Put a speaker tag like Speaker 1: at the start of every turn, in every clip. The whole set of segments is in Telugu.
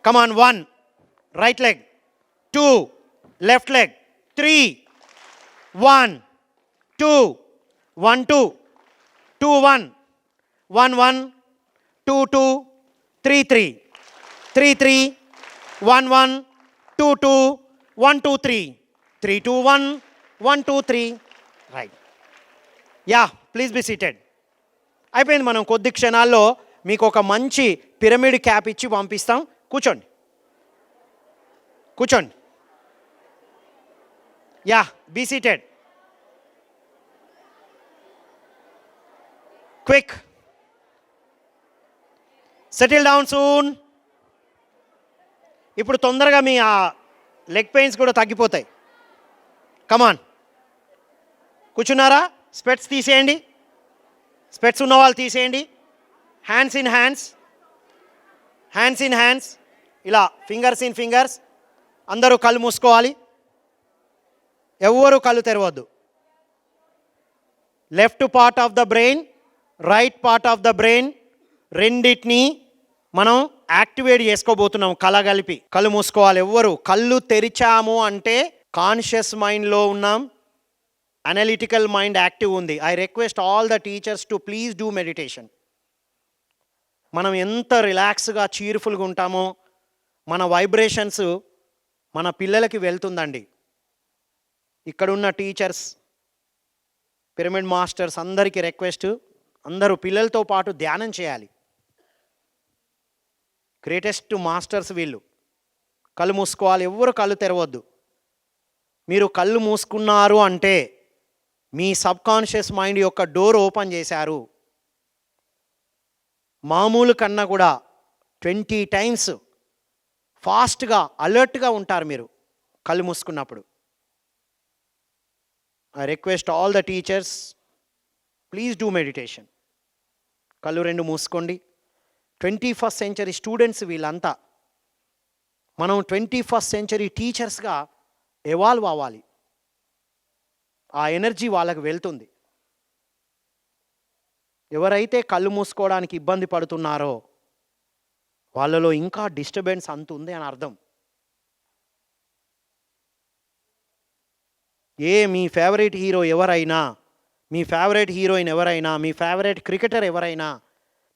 Speaker 1: Come on, 1, right leg, 2, left leg, 3, 1, 2, 1, 2, 2, 1, 1, 1, 2, 2, 3, 3, 3, 3, 1, 1, 2, 2, 1, 2, 3, 3, 2, 1, 1, 2, 3. Right. Yeah, please be seated. అయిపోయింది. మనం కొద్ది క్షణాల్లో మీకు ఒక మంచి పిరమిడ్ క్యాప్ ఇచ్చి పంపిస్తాం. కూర్చోండి. Yeah, be seated. Quick. Settle down soon. ఇప్పుడు తొందరగా మీ ఆ లెగ్ పెయిన్స్ కూడా తగ్గిపోతాయి. కమాన్. కూర్చున్నారా? స్పెట్స్ తీసేయండి. స్పెట్స్ ఉన్న వాళ్ళు తీసేయండి. హ్యాండ్స్ ఇన్ హ్యాండ్స్, ఇలా ఫింగర్స్ ఇన్ ఫింగర్స్. అందరూ కళ్ళు మూసుకోవాలి. ఎవ్వరూ కళ్ళు తెరవద్దు. Left part of the brain, right part of the brain రెండింటినీ మనం యాక్టివేట్ చేసుకోబోతున్నాం. కలగలిపి కళ్ళు మూసుకోవాలి. ఎవ్వరు కళ్ళు తెరిచాము అంటే కాన్షియస్ మైండ్లో ఉన్నాం, అనలిటికల్ మైండ్ యాక్టివ్ ఉంది. I request all the teachers to please do meditation. మనం ఎంత రిలాక్స్గా చీర్ఫుల్గా ఉంటామో మన వైబ్రేషన్స్ మన పిల్లలకి వెళ్తుందండి. ఇక్కడున్న టీచర్స్, పిరమిడ్ మాస్టర్స్ అందరికీ రిక్వెస్ట్, అందరూ పిల్లలతో పాటు ధ్యానం చేయాలి. గ్రేటెస్ట్ మాస్టర్స్ వీళ్ళు. కళ్ళు మూసుకోవాలి. ఎవ్వరు కళ్ళు తెరవద్దు. మీరు కళ్ళు మూసుకున్నారు అంటే మీ సబ్కాన్షియస్ మైండ్ యొక్క డోర్ ఓపెన్ చేశారు. మామూలు కన్నా కూడా 20 టైమ్స్ ఫాస్ట్గా అలర్ట్గా ఉంటారు మీరు కళ్ళు మూసుకున్నప్పుడు. I request all the teachers, please do meditation. కళ్ళు 2 మూసుకోండి. 21st సెంచరీ స్టూడెంట్స్ వీళ్ళంతా. మనం 21st సెంచరీ టీచర్స్గా ఎవాల్వ్ అవ్వాలి. ఆ ఎనర్జీ వాళ్ళకి వెళ్తుంది. ఎవరైతే కళ్ళు మూసుకోవడానికి ఇబ్బంది పడుతున్నారో వాళ్ళలో ఇంకా డిస్టర్బెన్స్ అంత ఉంది అని అర్థం. మీ ఫేవరెట్ హీరో ఎవరైనా, మీ ఫేవరెట్ హీరోయిన్ ఎవరైనా, మీ ఫేవరెట్ క్రికెటర్ ఎవరైనా,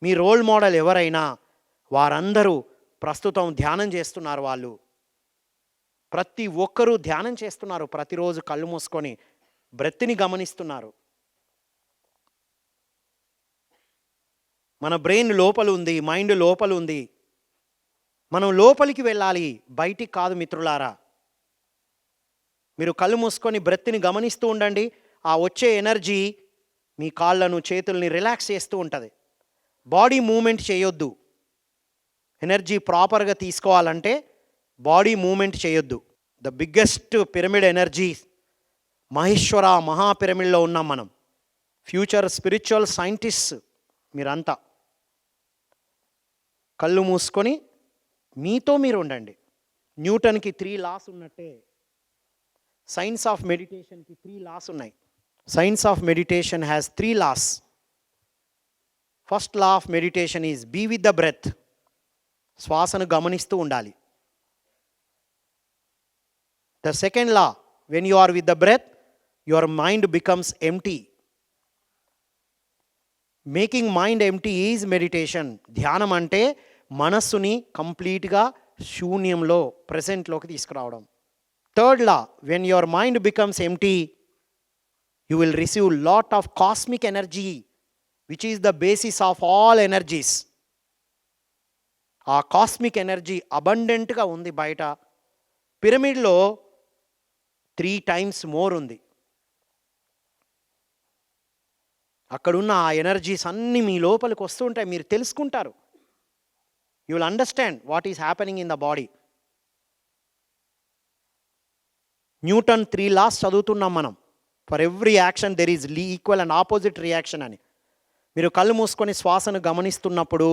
Speaker 1: మీ రోల్ మోడల్ ఎవరైనా, వారందరూ ప్రస్తుతం ధ్యానం చేస్తున్నారు. వాళ్ళు ప్రతి ఒక్కరూ ధ్యానం చేస్తున్నారు. ప్రతిరోజు కళ్ళు మూసుకొని బ్రెత్ని గమనిస్తున్నారు. మన బ్రెయిన్ లోపల ఉంది, మైండ్ లోపల ఉంది. మనం లోపలికి వెళ్ళాలి, బయటికి కాదు మిత్రులారా. మీరు కళ్ళు మూసుకొని బ్రెత్ని గమనిస్తూ ఉండండి. ఆ వచ్చే ఎనర్జీ మీ కాళ్ళను, చేతుల్ని రిలాక్స్ చేస్తూ ఉంటుంది. బాడీ మూమెంట్ చేయొద్దు. ఎనర్జీ ప్రాపర్గా తీసుకోవాలంటే బాడీ మూమెంట్ చేయొద్దు. The biggest pyramid energy Maheshwara మహాపిరమిడ్లో ఉన్నాం మనం. ఫ్యూచర్ స్పిరిచువల్ సైంటిస్ట్ మీరంతా. కళ్ళు మూసుకొని మీతో మీరు ఉండండి. న్యూటన్కి 3 లాస్ ఉన్నట్టే సైన్స్ ఆఫ్ మెడిటేషన్కి 3 లాస్ ఉన్నాయి. Science of meditation has 3 laws. First law of meditation is be with the breath. శ్వాసను గమనిస్తూ ఉండాలి. The second law, when you are with the breath your mind becomes empty. Making mind empty is meditation. ధ్యానం అంటే మనస్సుని కంప్లీట్గా శూన్యంలో, ప్రెసెంట్లోకి తీసుకురావడం. Third law, when your mind becomes empty you will receive lot of cosmic energy which is the basis of all energies. ఆ కాస్మిక్ ఎనర్జీ అబండెంట్గా ఉంది బయట. పిరమిడ్లో 3 టైమ్స్ మోర్ ఉంది. అక్కడున్న ఆ ఎనర్జీస్ అన్నీ మీ లోపలికి వస్తూ ఉంటాయి. మీరు తెలుసుకుంటారు. You will understand what is happening in the body. Newton 3 laws చదువుతున్నాం మనం. For every action there is equal and opposite reaction అని. మీరు కళ్ళు మూసుకొని శ్వాసను గమనిస్తున్నప్పుడు,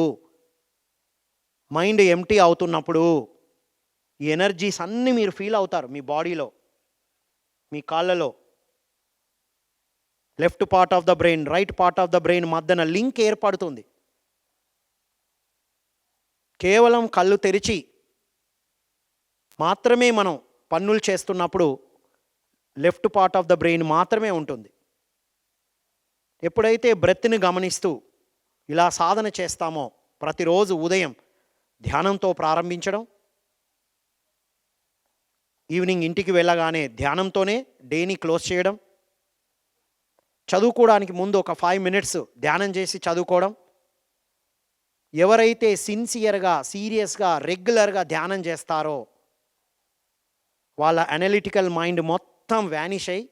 Speaker 1: మైండ్ ఎంటీ అవుతున్నప్పుడు ఈ ఎనర్జీస్ అన్నీ మీరు ఫీల్ అవుతారు మీ బాడీలో, మీ కాళ్ళలో. Left part of the brain, right part of the brain మధ్యన లింక్ ఏర్పడుతుంది. కేవలం కళ్ళు తెరిచి మాత్రమే మనం పనులు చేస్తున్నప్పుడు left part of the brain మాత్రమే ఉంటుంది. ఎప్పుడైతే బ్రెత్ని గమనిస్తూ ఇలా సాధన చేస్తామో, ప్రతిరోజు ఉదయం ధ్యానంతో ప్రారంభించడం, ఈవినింగ్ ఇంటికి వెళ్ళగానే ధ్యానంతోనే డేని క్లోజ్ చేయడం, చదువుకోవడానికి ముందు ఒక 5 minutes ధ్యానం చేసి చదువుకోవడం. ఎవరైతే సిన్సియర్గా, సీరియస్గా, రెగ్యులర్గా ధ్యానం చేస్తారో వాళ్ళ అనలిటికల్ మైండ్ మొత్తం వ్యానిష్ అయ్యి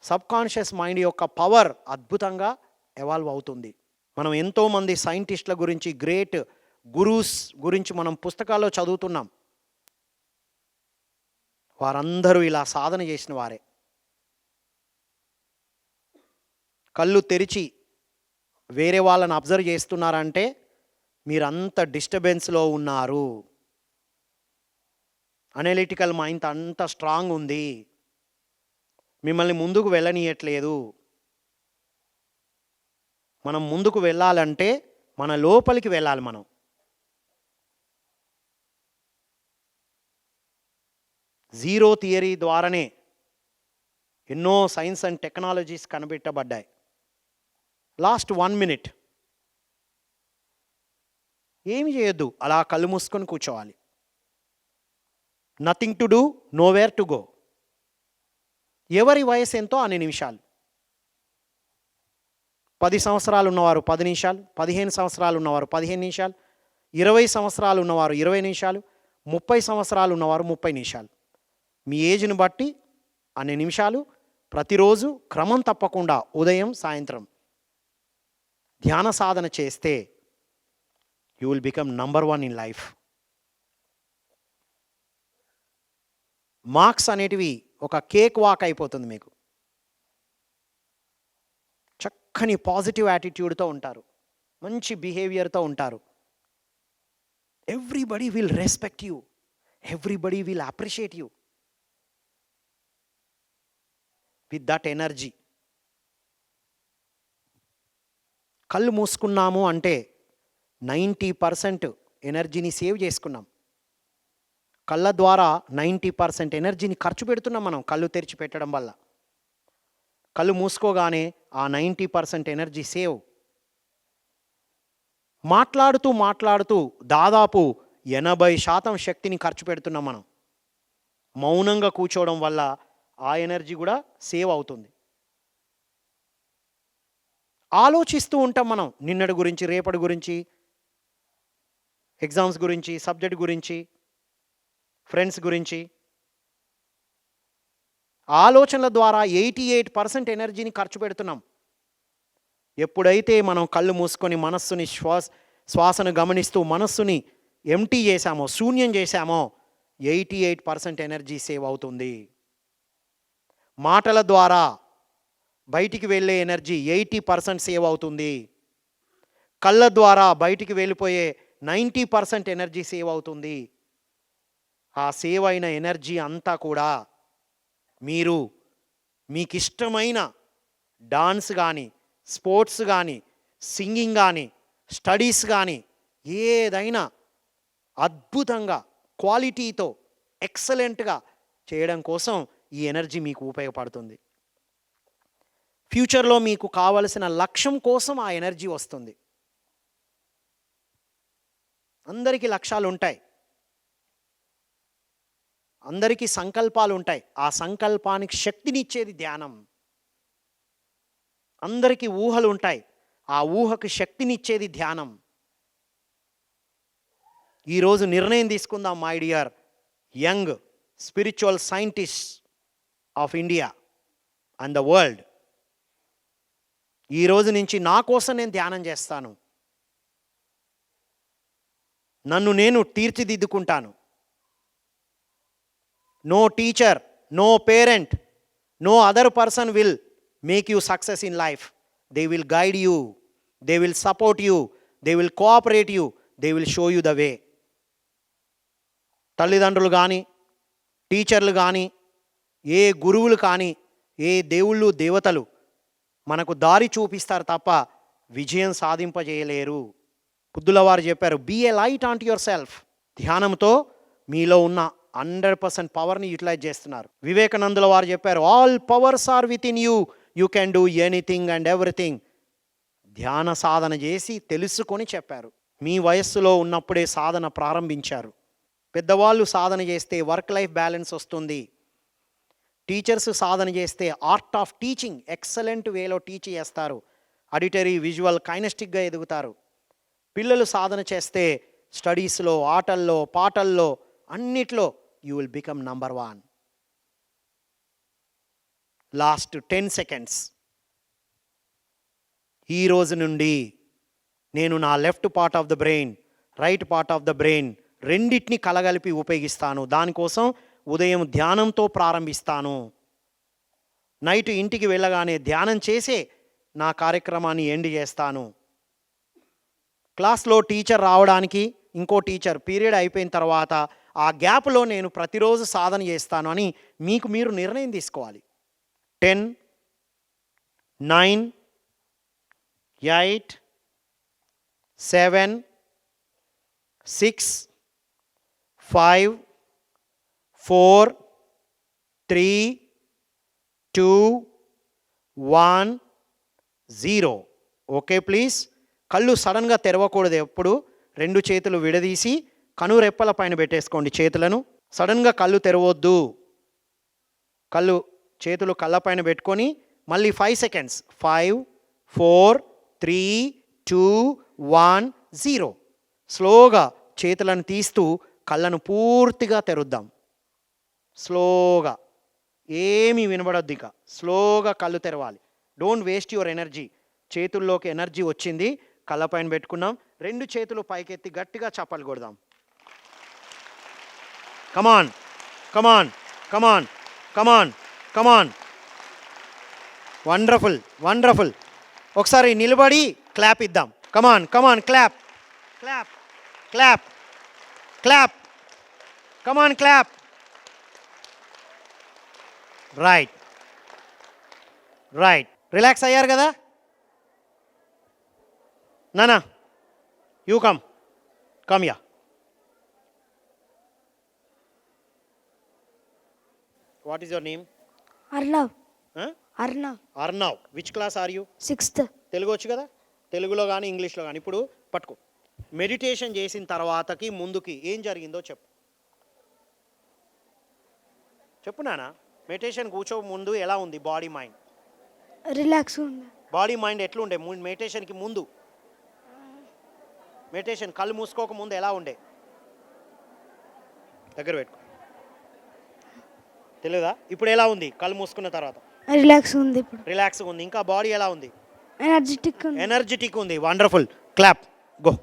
Speaker 1: సబ్కాన్షియస్ మైండ్ యొక్క పవర్ అద్భుతంగా ఎవాల్వ్ అవుతుంది. మనం ఎంతోమంది సైంటిస్టుల గురించి, గ్రేట్ గురూస్ గురించి మనం పుస్తకాల్లో చదువుతున్నాం. వారందరూ ఇలా సాధన చేసిన వారే. కళ్ళు తెరిచి వేరే వాళ్ళని అబ్జర్వ్ చేస్తున్నారంటే మీరంత డిస్టర్బెన్స్లో ఉన్నారు. అనలిటికల్ మైండ్ అంత స్ట్రాంగ్ ఉంది, మిమ్మల్ని ముందుకు వెళ్ళనీయట్లేదు. మనం ముందుకు వెళ్ళాలంటే మన లోపలికి వెళ్ళాలి. మనం జీరో థియరీ ద్వారానే ఎన్నో సైన్స్ అండ్ టెక్నాలజీస్ కనిపెట్టబడ్డాయి. లాస్ట్ 1 minute ఏమి చేయొద్దు, అలా కళ్ళు మూసుకొని కూర్చోవాలి. Nothing to do, nowhere to go. ఎవరి వయసు ఎంతో అన్ని నిమిషాలు. 10 సంవత్సరాలు ఉన్నవారు 10 నిమిషాలు, 15 సంవత్సరాలు ఉన్నవారు 15 నిమిషాలు, 20 సంవత్సరాలు ఉన్నవారు 20 నిమిషాలు, 30 సంవత్సరాలు ఉన్నవారు 30 నిమిషాలు. మీ ఏజ్ని బట్టి అన్ని నిమిషాలు ప్రతిరోజు క్రమం తప్పకుండా ఉదయం సాయంత్రం ధ్యాన సాధన చేస్తే you will become number 1 in life. Marks అనేటివి ఒక కేక్ వాక్ అయిపోతుంది. మీకు చక్కని పాజిటివ్ యాటిట్యూడ్తో ఉంటారు, మంచి బిహేవియర్తో ఉంటారు. Everybody will respect you, everybody will appreciate you with that energy. కళ్ళు మూసుకున్నాము అంటే 90% ఎనర్జీని సేవ్ చేసుకున్నాం. కళ్ళ ద్వారా 90% ఎనర్జీని ఖర్చు పెడుతున్నాం మనం కళ్ళు తెరిచి పెట్టడం వల్ల. కళ్ళు మూసుకోగానే ఆ 90% ఎనర్జీ సేవ్. మాట్లాడుతూ దాదాపు 80% శక్తిని ఖర్చు పెడుతున్నాం మనం. మౌనంగా కూర్చోవడం వల్ల ఆ ఎనర్జీ కూడా సేవ్ అవుతుంది. ఆలోచిస్తూ ఉంటాం మనం నిన్నటి గురించి, రేపటి గురించి, ఎగ్జామ్స్ గురించి, సబ్జెక్ట్ గురించి, ఫ్రెండ్స్ గురించి. ఆలోచనల ద్వారా 88% ఎనర్జీని ఖర్చు పెడుతున్నాం. ఎప్పుడైతే మనం కళ్ళు మూసుకొని మనస్సుని శ్వాసను గమనిస్తూ మనస్సుని ఎంటీ చేశామో, శూన్యం చేశామో 88% ఎనర్జీ సేవ్ అవుతుంది. మాటల ద్వారా బయటికి వెళ్ళే ఎనర్జీ 80% సేవ్ అవుతుంది. కళ్ళ ద్వారా బయటికి వెళ్ళిపోయే 90% ఎనర్జీ సేవ్ అవుతుంది. ఆ సేవ్ అయిన ఎనర్జీ అంతా కూడా మీరు మీకు ఇష్టమైన డాన్స్ కానీ, స్పోర్ట్స్ కానీ, సింగింగ్ కానీ, స్టడీస్ కానీ ఏదైనా అద్భుతంగా క్వాలిటీతో ఎక్సలెంట్గా చేయడం కోసం ఈ ఎనర్జీ మీకు ఉపయోగపడుతుంది. ఫ్యూచర్లో మీకు కావలసిన లక్ష్యం కోసం ఆ ఎనర్జీ వస్తుంది. అందరికీ లక్ష్యాలు ఉంటాయి, అందరికీ సంకల్పాలు ఉంటాయి. ఆ సంకల్పానికి శక్తినిచ్చేది ధ్యానం. అందరికీ ఊహలు ఉంటాయి, ఆ ఊహకు శక్తినిచ్చేది ధ్యానం. ఈరోజు నిర్ణయం తీసుకుందాం my dear young spiritual scientist of India and the world. ఈ రోజు నుంచి నా కోసం నేను ధ్యానం చేస్తాను, నన్ను నేను తీర్చిదిద్దుకుంటాను. No teacher, no parent, no other person will make you success in life. They will guide you, they will support you, they will cooperate you, they will show you the way. తల్లిదండ్రులు కానీ, టీచర్లు కానీ, ఏ గురువులు కానీ, ఏ దేవుళ్ళు దేవతలు మనకు దారి చూపిస్తారు తప్ప విజయం సాధింపజేయలేరు. బుద్ధుల వారు చెప్పారు, be a light on to yourself. ధ్యానంతో మీలో ఉన్న 100% పవర్ని యూటిలైజ్ చేస్తున్నారు. వివేకానందుల వారు చెప్పారు, all powers are within you, you can do anything and everything. ధ్యాన సాధన చేసి తెలుసుకొని చెప్పారు. మీ వయస్సులో ఉన్నప్పుడే సాధన ప్రారంభించారు. పెద్దవాళ్ళు సాధన చేస్తే వర్క్ లైఫ్ బ్యాలెన్స్ వస్తుంది. టీచర్స్ సాధన చేస్తే ఆర్ట్ ఆఫ్ టీచింగ్ ఎక్సలెంట్ వేలో టీచ్ చేస్తారు. ఆడిటరీ, విజువల్, కైనెస్టిక్గా ఎదుగుతారు. పిల్లలు సాధన చేస్తే స్టడీస్లో, ఆటల్లో, పాటల్లో, అన్నిట్లో you will become number 1. Last 10 seconds. ఈ రోజు నుండి నేను నా left part of the brain, right part of the brain రెండింటిని కలగలిపి ఉపయోగిస్తాను. దానికోసం ఉదయం ధ్యానంతో ప్రారంభిస్తాను. నైట్ ఇంటికి వెళ్ళగానే ధ్యానం చేసే నా కార్యక్రమాన్ని ఎండ్ చేస్తాను. క్లాస్లో టీచర్ రావడానికి ఇంకో టీచర్ పీరియడ్ అయిపోయిన తర్వాత ఆ గ్యాప్లో నేను ప్రతిరోజు సాధన చేస్తాను అని మీకు మీరు నిర్ణయం తీసుకోవాలి. 10, 9, 8, 7, 6, 5, 4, 3, 2, 1, 0. Okay please. కళ్ళు సడన్గా తెరవకూడదు. ఎప్పుడు 2 చేతులు విడదీసి కనురెప్పల పైన పెట్టేసుకోండి చేతులను. సడన్గా కళ్ళు తెరవద్దు. చేతులు కళ్ళపైన పెట్టుకొని మళ్ళీ 5 seconds. 5, 4, 3, 2, 1, 0. స్లోగా చేతులను తీస్తూ కళ్ళను పూర్తిగా తెరుద్దాం. స్లోగా, ఏమీ వినబడొద్దు. ఇక స్లోగా కళ్ళు తెరవాలి. Don't waste your energy. చేతుల్లోకి ఎనర్జీ వచ్చింది, కళ్ళపైన పెట్టుకున్నాం. 2 చేతులు పైకెత్తి గట్టిగా చప్పలు కొడదాం. Come on, come on, come on, come on, come on. Wonderful, wonderful. ఒకసారి నిలబడి క్లాప్ ఇద్దాం. Come on, come on, clap, clap, clap, clap. Come on, clap. Right, right. Relax అయ్యారు కదా? నానా, you come, come ya. What is your name?
Speaker 2: Arnav. Arnav.
Speaker 1: Arnav. Which class are you?
Speaker 2: 6th.
Speaker 1: Telugu వచ్చు కదా? తెలుగులో కానీ ఇంగ్లీష్లో కానీ. ఇప్పుడు పట్టుకో. మెడిటేషన్ చేసిన తర్వాతకి ముందుకి ఏం జరిగిందో చెప్పు. చెప్పు నాన్న. మెడిటేషన్ కూర్చో ముందు ఎలా ఉంది బాడీ మైండ్?
Speaker 2: రిలాక్స్ ఉంది.
Speaker 1: బాడీ మైండ్ ఎట్లుండే మెడిటేషన్కి ముందు? మెడిటేషన్ కళ్ళు మూసుకోక ముందు ఎలా ఉండే? దగ్గర పెట్టుకో. తెలియదా? ఇప్పుడు ఎలా ఉంది కళ్ళు మూసుకున్న తర్వాత?
Speaker 2: రిలాక్స్ ఉంది. ఇప్పుడు
Speaker 1: రిలాక్స్ ఉంది. ఇంకా బాడీ ఎలా ఉంది?
Speaker 2: ఎనర్జెటిక్ ఉంది.
Speaker 1: ఎనర్జెటిక్ ఉంది. Wonderful. Clap. Go.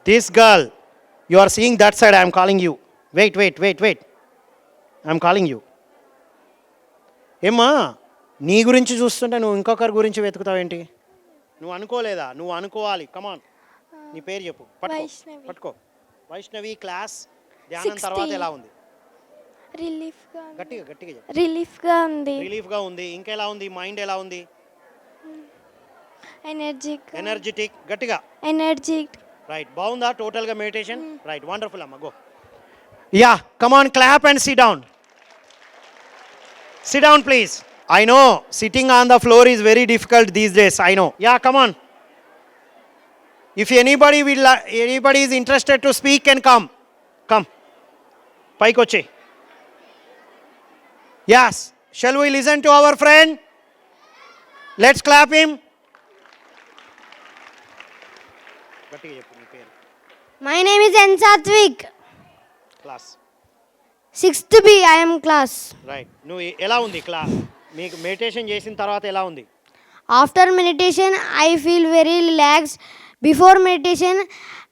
Speaker 1: This girl, you are seeing that side, I am calling you. Wait. I am calling you. ఏమ్మా, నీ గురించి చూస్తుంటే నువ్వు ఇంకొకరి గురించి వెతుకుతావేంటి? నువ్వు అనుకోలేదా? నువ్వు అనుకోవాలి. కమాన్, నీ పేరు చెప్పు. పట్టుకో. వైష్ణవి. క్లాస్. ధ్యానం తర్వాత ఎలా ఉంది? గట్టిగా చెప్పు. రిలీఫ్గా ఉంది. ఇంకెలా ఉంది? మైండ్ ఎలా ఉంది? ఎనర్జెటిక్. గట్టిగా. రైట్. బాగుందా టోటల్గా మెడిటేషన్? రైట్. వండర్ఫుల్ అమ్మ. Go. Yeah, come on, clap and SIT down. Sit down, please. I know sitting on the floor is very difficult these days. I know. Yeah, come on. If anybody is interested to speak, can come. Come. Paiki vache. Yes. Shall we listen to our friend? Let's clap him.
Speaker 2: My name is N. Satvik.
Speaker 1: Class.
Speaker 2: 6th B. I am class.
Speaker 1: Right. నువ్వు ఎలా ఉంది క్లాస్? మీకు మెడిటేషన్ చేసిన తర్వాత ఎలా ఉంది?
Speaker 2: After meditation, I feel very relaxed. Before meditation,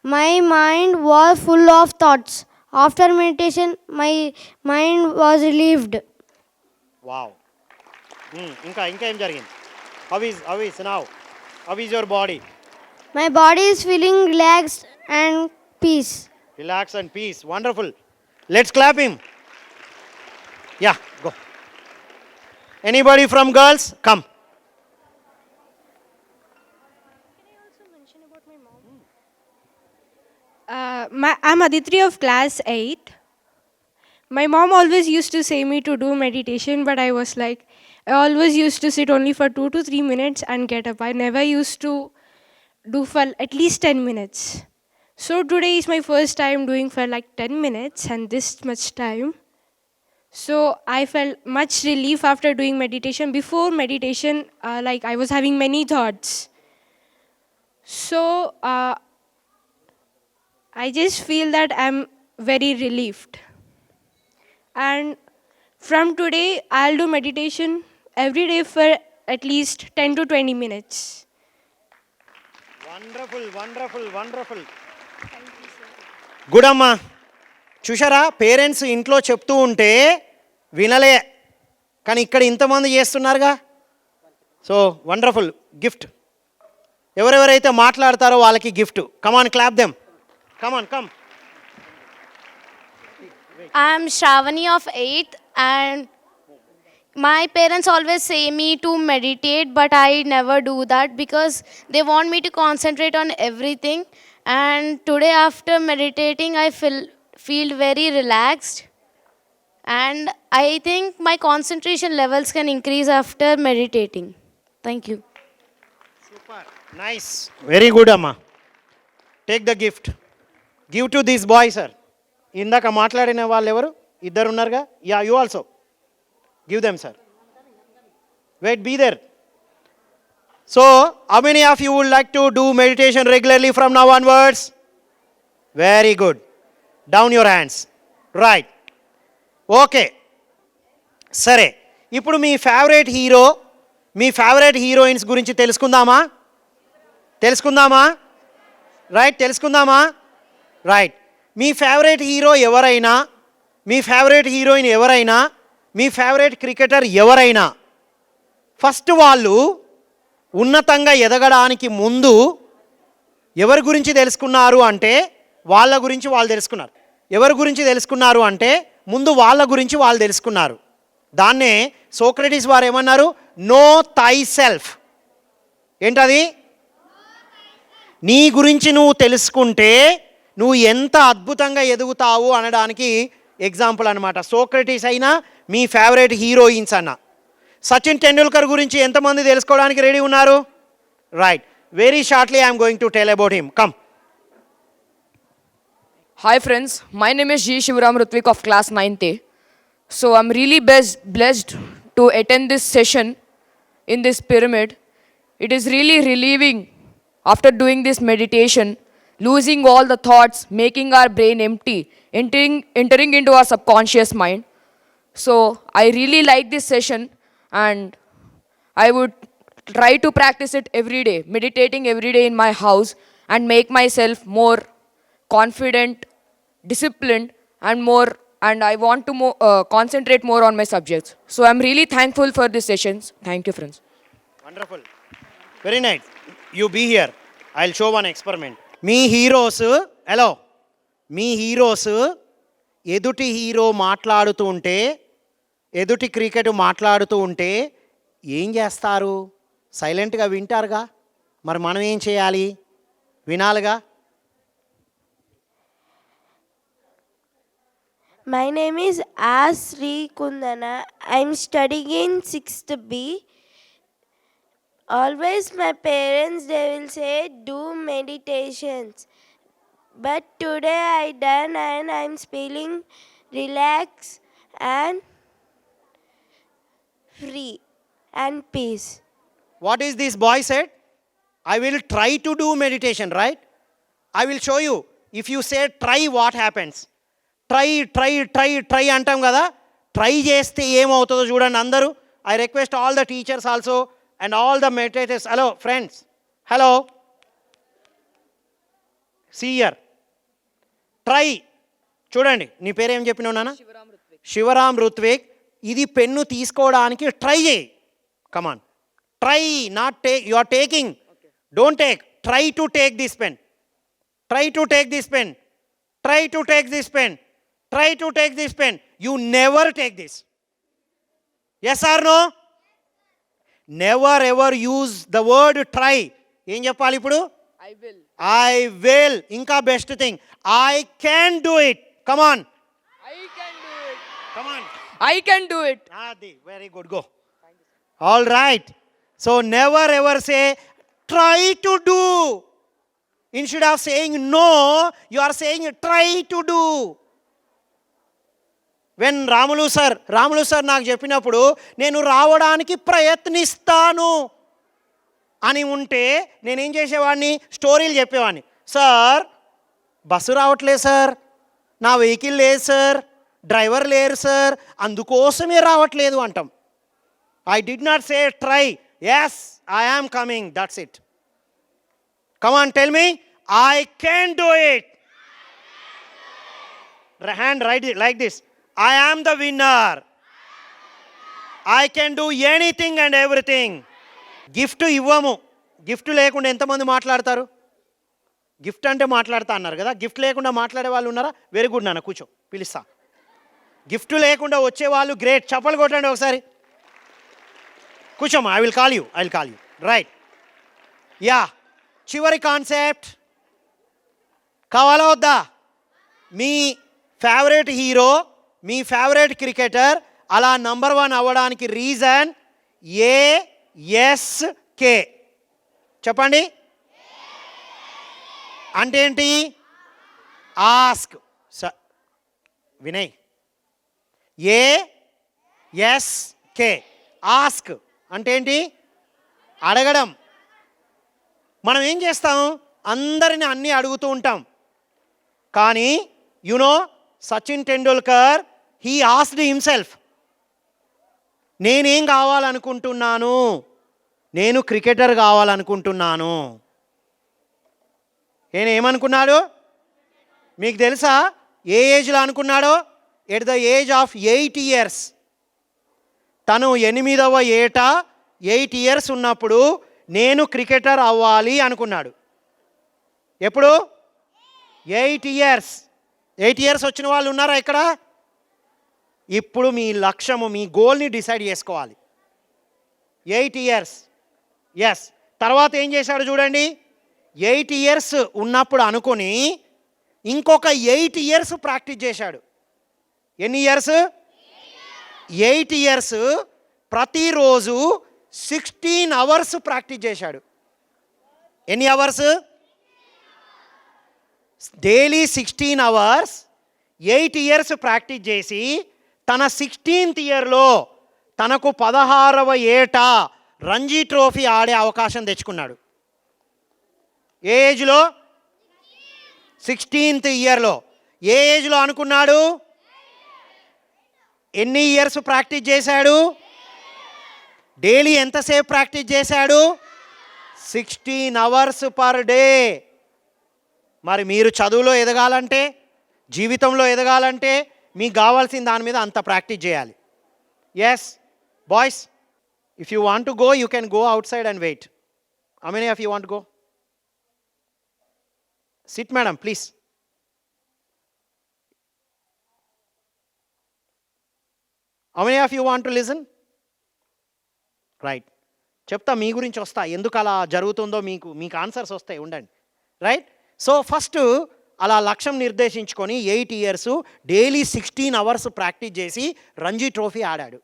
Speaker 2: My mind was full of thoughts. After meditation, my mind was relieved.
Speaker 1: Wow. ఇంకా ఏం జరిగింది? How is now? How is your body?
Speaker 2: My body is feeling relaxed and peace.
Speaker 1: Relax and peace. Wonderful. Let's clap him. Yeah, go. Anybody from girls? Come.
Speaker 3: I'm Aditri of class 8. My mom always used to say me to do meditation, but I was like, I always used to sit only for 2 to 3 minutes and get up. I never used to do for at least 10 minutes. So today is my first time doing for like 10 minutes and this much time. So I felt much relief after doing meditation. Before meditation, like I was having many thoughts. So I just feel that I'm very relieved. And from today, I'll do meditation every day for at least 10 to 20 minutes.
Speaker 1: Wonderful. Good అమ్మా. చూసారా, పేరెంట్స్ ఇంట్లో చెప్తూ ఉంటే వినలే, కానీ ఇక్కడ ఇంతమంది చేస్తున్నారుగా. So wonderful. గిఫ్ట్ ఎవరెవరైతే మాట్లాడతారో వాళ్ళకి gift. Come on, clap them. Come on, come.
Speaker 4: I'm Shravani of 8th, and my parents always say me to meditate, but I never do that because they want me to concentrate on everything. And today after meditating, I feel very relaxed, and I think my concentration levels can increase after meditating. Thank you.
Speaker 1: Super, nice, very good అమ్మా. Take the gift. Give to this boy sir. ఇందాక మాట్లాడిన వాళ్ళు ఎవరు? ఇద్దరు ఉన్నారుగా. Ya, you also give them sir. Wait, be there. So how many of you would like to do meditation regularly from now onwards? Very good. Down your hands. Right, okay. సరే, ఇప్పుడు మీ ఫేవరెట్ హీరో, మీ ఫేవరెట్ హీరోయిన్స్ గురించి తెలుసుకుందామా? తెలుసుకుందామా? రైట్. మీ ఫేవరెట్ హీరో ఎవరైనా, మీ ఫేవరెట్ హీరోయిన్ ఎవరైనా, మీ ఫేవరెట్ క్రికెటర్ ఎవరైనా ఫస్ట్ వాళ్ళు ఉన్నతంగా ఎదగడానికి ముందు ఎవరి గురించి తెలుసుకున్నారు అంటే వాళ్ళ గురించి వాళ్ళు తెలుసుకున్నారు. ఎవరి గురించి తెలుసుకున్నారు అంటే ముందు వాళ్ళ గురించి వాళ్ళు తెలుసుకున్నారు. దాన్నే సోక్రటీస్ వారు ఏమన్నారు? Know thyself. ఏంటది? నీ గురించి నువ్వు తెలుసుకుంటే నువ్వు ఎంత అద్భుతంగా ఎదుగుతావు అనడానికి ఎగ్జాంపుల్ అనమాట. సోక్రటీస్ అయినా, మీ ఫేవరెట్ హీరోయిన్స్ అన్న. సచిన్ టెండూల్కర్ గురించి ఎంతమంది తెలుసుకోవడానికి రెడీ ఉన్నారు? Right, very shortly I'm going to tell about him. Come.
Speaker 5: Hi friends, my name is G. Shivaram Rutvik of class 9th A. So I'm really blessed to attend this session in this pyramid. It is really relieving after doing this meditation, losing all the thoughts, making our brain empty, entering into our subconscious mind. So I really like this session and I would try to practice it every day, meditating every day in my house and make myself more confident, disciplined and I want to concentrate more on my subjects. So I'm really thankful for these sessions. Thank you friends.
Speaker 1: Wonderful, very nice. You be here, I will show one experiment. మీ హీరోస్, హలో, మీ హీరోస్ ఎదుటి హీరో మాట్లాడుతూ ఉంటే, ఎదుటి క్రికెట్ మాట్లాడుతూ ఉంటే ఏం చేస్తారు? సైలెంట్గా వింటారుగా. మరి మనం ఏం చేయాలి? వినాలిగా.
Speaker 6: My name is R. Sri Kundana. I'm studying in 6th B. Always my parents, they will say do meditations. But today I done and I'm feeling relaxed and free and peace.
Speaker 1: What is this boy said? I will try to do meditation, right? I will show you. If you say try, what happens? Try అంటాం కదా. ట్రై చేస్తే ఏమవుతుందో చూడండి అందరూ. I request all the teachers also and all the meditators. Hello friends, hello sir. Try. చూడండి, నీ పేరేం చెప్పినావు నాన్న? శివరామ్ రుత్విక్. ఇది పెన్ను తీసుకోవడానికి ట్రై చేయి. Come on, try, not take. You are taking, don't take. Try to take this pen. Try to take this pen. Try to take this pen. Try to take this pen. You never take this. Yes or no? Never ever use the word try. ఏం చెప్పాలి ఇప్పుడు? I will. ఇంకా best thing, I can do it. Come on, come on.
Speaker 5: I can do it.
Speaker 1: Very good, go. All right. So never ever say try to do. Instead of saying no, you are saying try to do. When Ramulu sir నాకు చెప్పినప్పుడు నేను రావడానికి ప్రయత్నిస్తాను అని ఉంటే నేనేం చేసేవాడిని? స్టోరీలు చెప్పేవాడిని. సార్, బస్సు రావట్లేదు సార్, నా వెహికల్ లేదు సార్, డ్రైవర్ లేరు సార్, అందుకోసమే రావట్లేదు అంటాం. I did not say try. Yes, I am coming, that's it. Come on, tell me, I can do it. Hand right like this. I am the winner. I can do anything and everything. Gift ఇవ్వము. గిఫ్ట్ లేకుండా ఎంతమంది మాట్లాడతారు? గిఫ్ట్ అంటే మాట్లాడతా అన్నారు కదా, గిఫ్ట్ లేకుండా మాట్లాడే వాళ్ళు ఉన్నారా? వెరీ గుడ్ నాన్న, కూర్చో, పిలుస్తా. గిఫ్ట్ లేకుండా వచ్చేవాళ్ళు గ్రేట్. చప్పలు కొట్టండి ఒకసారి. కూర్చోమ్మా, I will call you. Right. Yeah, చివరి కాన్సెప్ట్ కావాలా వద్దా? మీ ఫేవరెట్ హీరో, మీ ఫేవరెట్ క్రికెటర్ అలా నంబర్ 1 అవ్వడానికి రీజన్ ASK. చెప్పండి. అంటే ఏంటి? ఆస్క్. వినయ్, ASK, ఆస్క్ అంటే ఏంటి? అడగడం. మనం ఏం చేస్తాం? అందరిని అన్నీ అడుగుతూ ఉంటాం. కానీ you know Sachin Tendulkar, he asked himself, నేనేం కావాలనుకుంటున్నాను? నేను క్రికెటర్ కావాలనుకుంటున్నాను. నేను ఏమనుకున్నాడు మీకు తెలుసా? ఏ ఏజ్లో అనుకున్నాడో? At the age of 8 years. తను 8వ ఏట 8 years ఉన్నప్పుడు నేను క్రికెటర్ అవ్వాలి అనుకున్నాడు. ఎప్పుడు? 8 years. 8 years వచ్చిన వాళ్ళు ఉన్నారా ఇక్కడ? ఇప్పుడు మీ లక్ష్యము, మీ గోల్ని డిసైడ్ చేసుకోవాలి. 8 years. ఎస్. తర్వాత ఏం చేశాడు చూడండి. 8 years ఉన్నప్పుడు అనుకొని ఇంకొక 8 years ప్రాక్టీస్ చేశాడు. ఎన్ని ఇయర్స్? 8 years. ప్రతిరోజు 16 hours ప్రాక్టీస్ చేశాడు. ఎన్ని hours? Daily 16 hours. 8 years practice చేసి తన 16th yearలో తనకు 16వ ఏట రంజీ ట్రోఫీ ఆడే అవకాశం తెచ్చుకున్నాడు. ఏ ఏజ్లో? 16th yearలో. ఏ ఏజ్లో అనుకున్నాడు? ఎన్ని ఇయర్స్ ప్రాక్టీస్ చేశాడు? డైలీ ఎంతసేపు ప్రాక్టీస్ చేశాడు? 16 hours per day. మరి మీరు చదువులో ఎదగాలంటే, జీవితంలో ఎదగాలంటే మీకు కావాల్సిన దాని మీద అంత ప్రాక్టీస్ చేయాలి. Yes boys, if you want to go you can go outside and wait. How many of you want go? Sit madam please. How many of you want to listen? Right, చెప్తా, మీ గురించి వస్తా, ఎందుకు అలా జరుగుతుందో మీకు ఆన్సర్స్ వస్తాయి, ఉండండి. రైట్. సో ఫస్ట్ అలా లక్ష్యం నిర్దేశించుకొని 8 years డైలీ 16 hours ప్రాక్టీస్ చేసి రంజీ ట్రోఫీ ఆడాడు.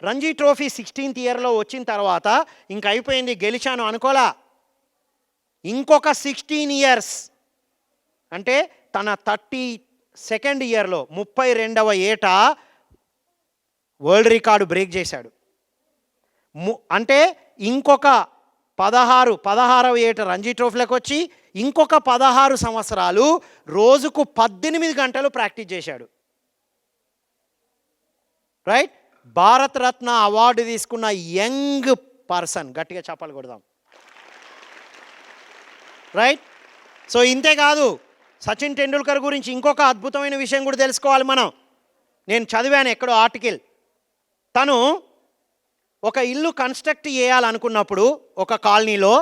Speaker 1: రంజీ ట్రోఫీ 16th yearలో వచ్చిన తర్వాత ఇంక అయిపోయింది, గెలిచాను అనుకోలా. ఇంకొక 16 years అంటే తన 32nd yearలో 32వ ఏట వరల్డ్ రికార్డు బ్రేక్ చేశాడు. అంటే ఇంకొక 16వ ఏట రంజీ ట్రోఫీలకు వచ్చి ఇంకొక 16 సంవత్సరాలు రోజుకు 18 గంటలు ప్రాక్టీస్ చేశాడు. రైట్. భారత్ రత్న అవార్డు తీసుకున్న యంగ్ పర్సన్. గట్టిగా చప్పట్లు కొడదాం. రైట్. సో ఇంతే కాదు, సచిన్ టెండూల్కర్ గురించి ఇంకొక అద్భుతమైన విషయం కూడా తెలుసుకోవాలి మనం. నేను చదివాను ఎక్కడో ఆర్టికల్. తను ఒక ఇల్లు కన్స్ట్రక్ట్ చేయాలనుకున్నప్పుడు ఒక కాలనీలో,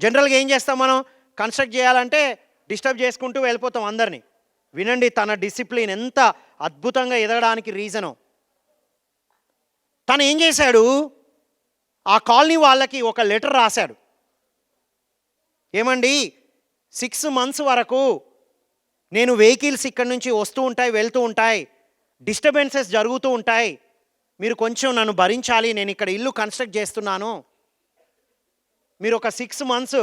Speaker 1: జనరల్గా ఏం చేస్తాం మనం, కన్స్ట్రక్ట్ చేయాలంటే డిస్టర్బ్ చేసుకుంటూ వెళ్ళిపోతాం అందరినీ. వినండి తన డిసిప్లిన్ ఎంత అద్భుతంగా ఎదగడానికి రీజను. తను ఏం చేశాడు, ఆ కాలనీ వాళ్ళకి ఒక లెటర్ రాశాడు. ఏమండి, 6 months వరకు నేను వెహికల్స్ ఇక్కడి నుంచి వస్తూ ఉంటాయి వెళ్తూ ఉంటాయి, డిస్టర్బెన్సెస్ జరుగుతూ ఉంటాయి, మీరు కొంచెం నన్ను భరించాలి, నేను ఇక్కడ ఇల్లు కన్స్ట్రక్ట్ చేస్తున్నాను, మీరు ఒక 6 months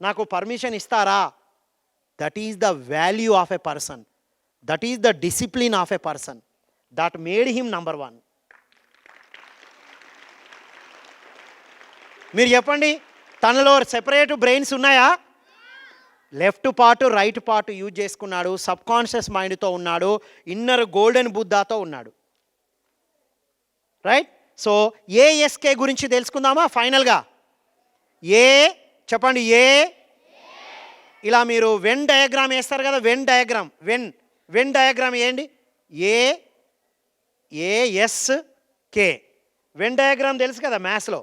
Speaker 1: నాకు పర్మిషన్ ఇస్తారా? That is the value of a person, that is the discipline of a person that made him number 1. మీరు చెప్పండి, తనలో సెపరేట్ బ్రెయిన్స్ ఉన్నాయా? Left part right part use చేసుకున్నాడు, సబ్ కాన్షియస్ మైండ్తో ఉన్నాడు, ఇన్నర్ గోల్డెన్ బుద్ధాతో ఉన్నాడు. రైట్? సో ఏఎస్కే గురించి తెలుసుకుందామా ఫైనల్గా? ఏ చెప్పండి, ఏ ఇలా మీరు వెన్ డయాగ్రామ్ వేస్తారు కదా, వెన్ డయాగ్రామ్, వెన్ డయాగ్రామ్ వేయండి. ఏఎస్కే వెన్ డయాగ్రామ్ తెలుసు కదా మ్యాథ్స్లో.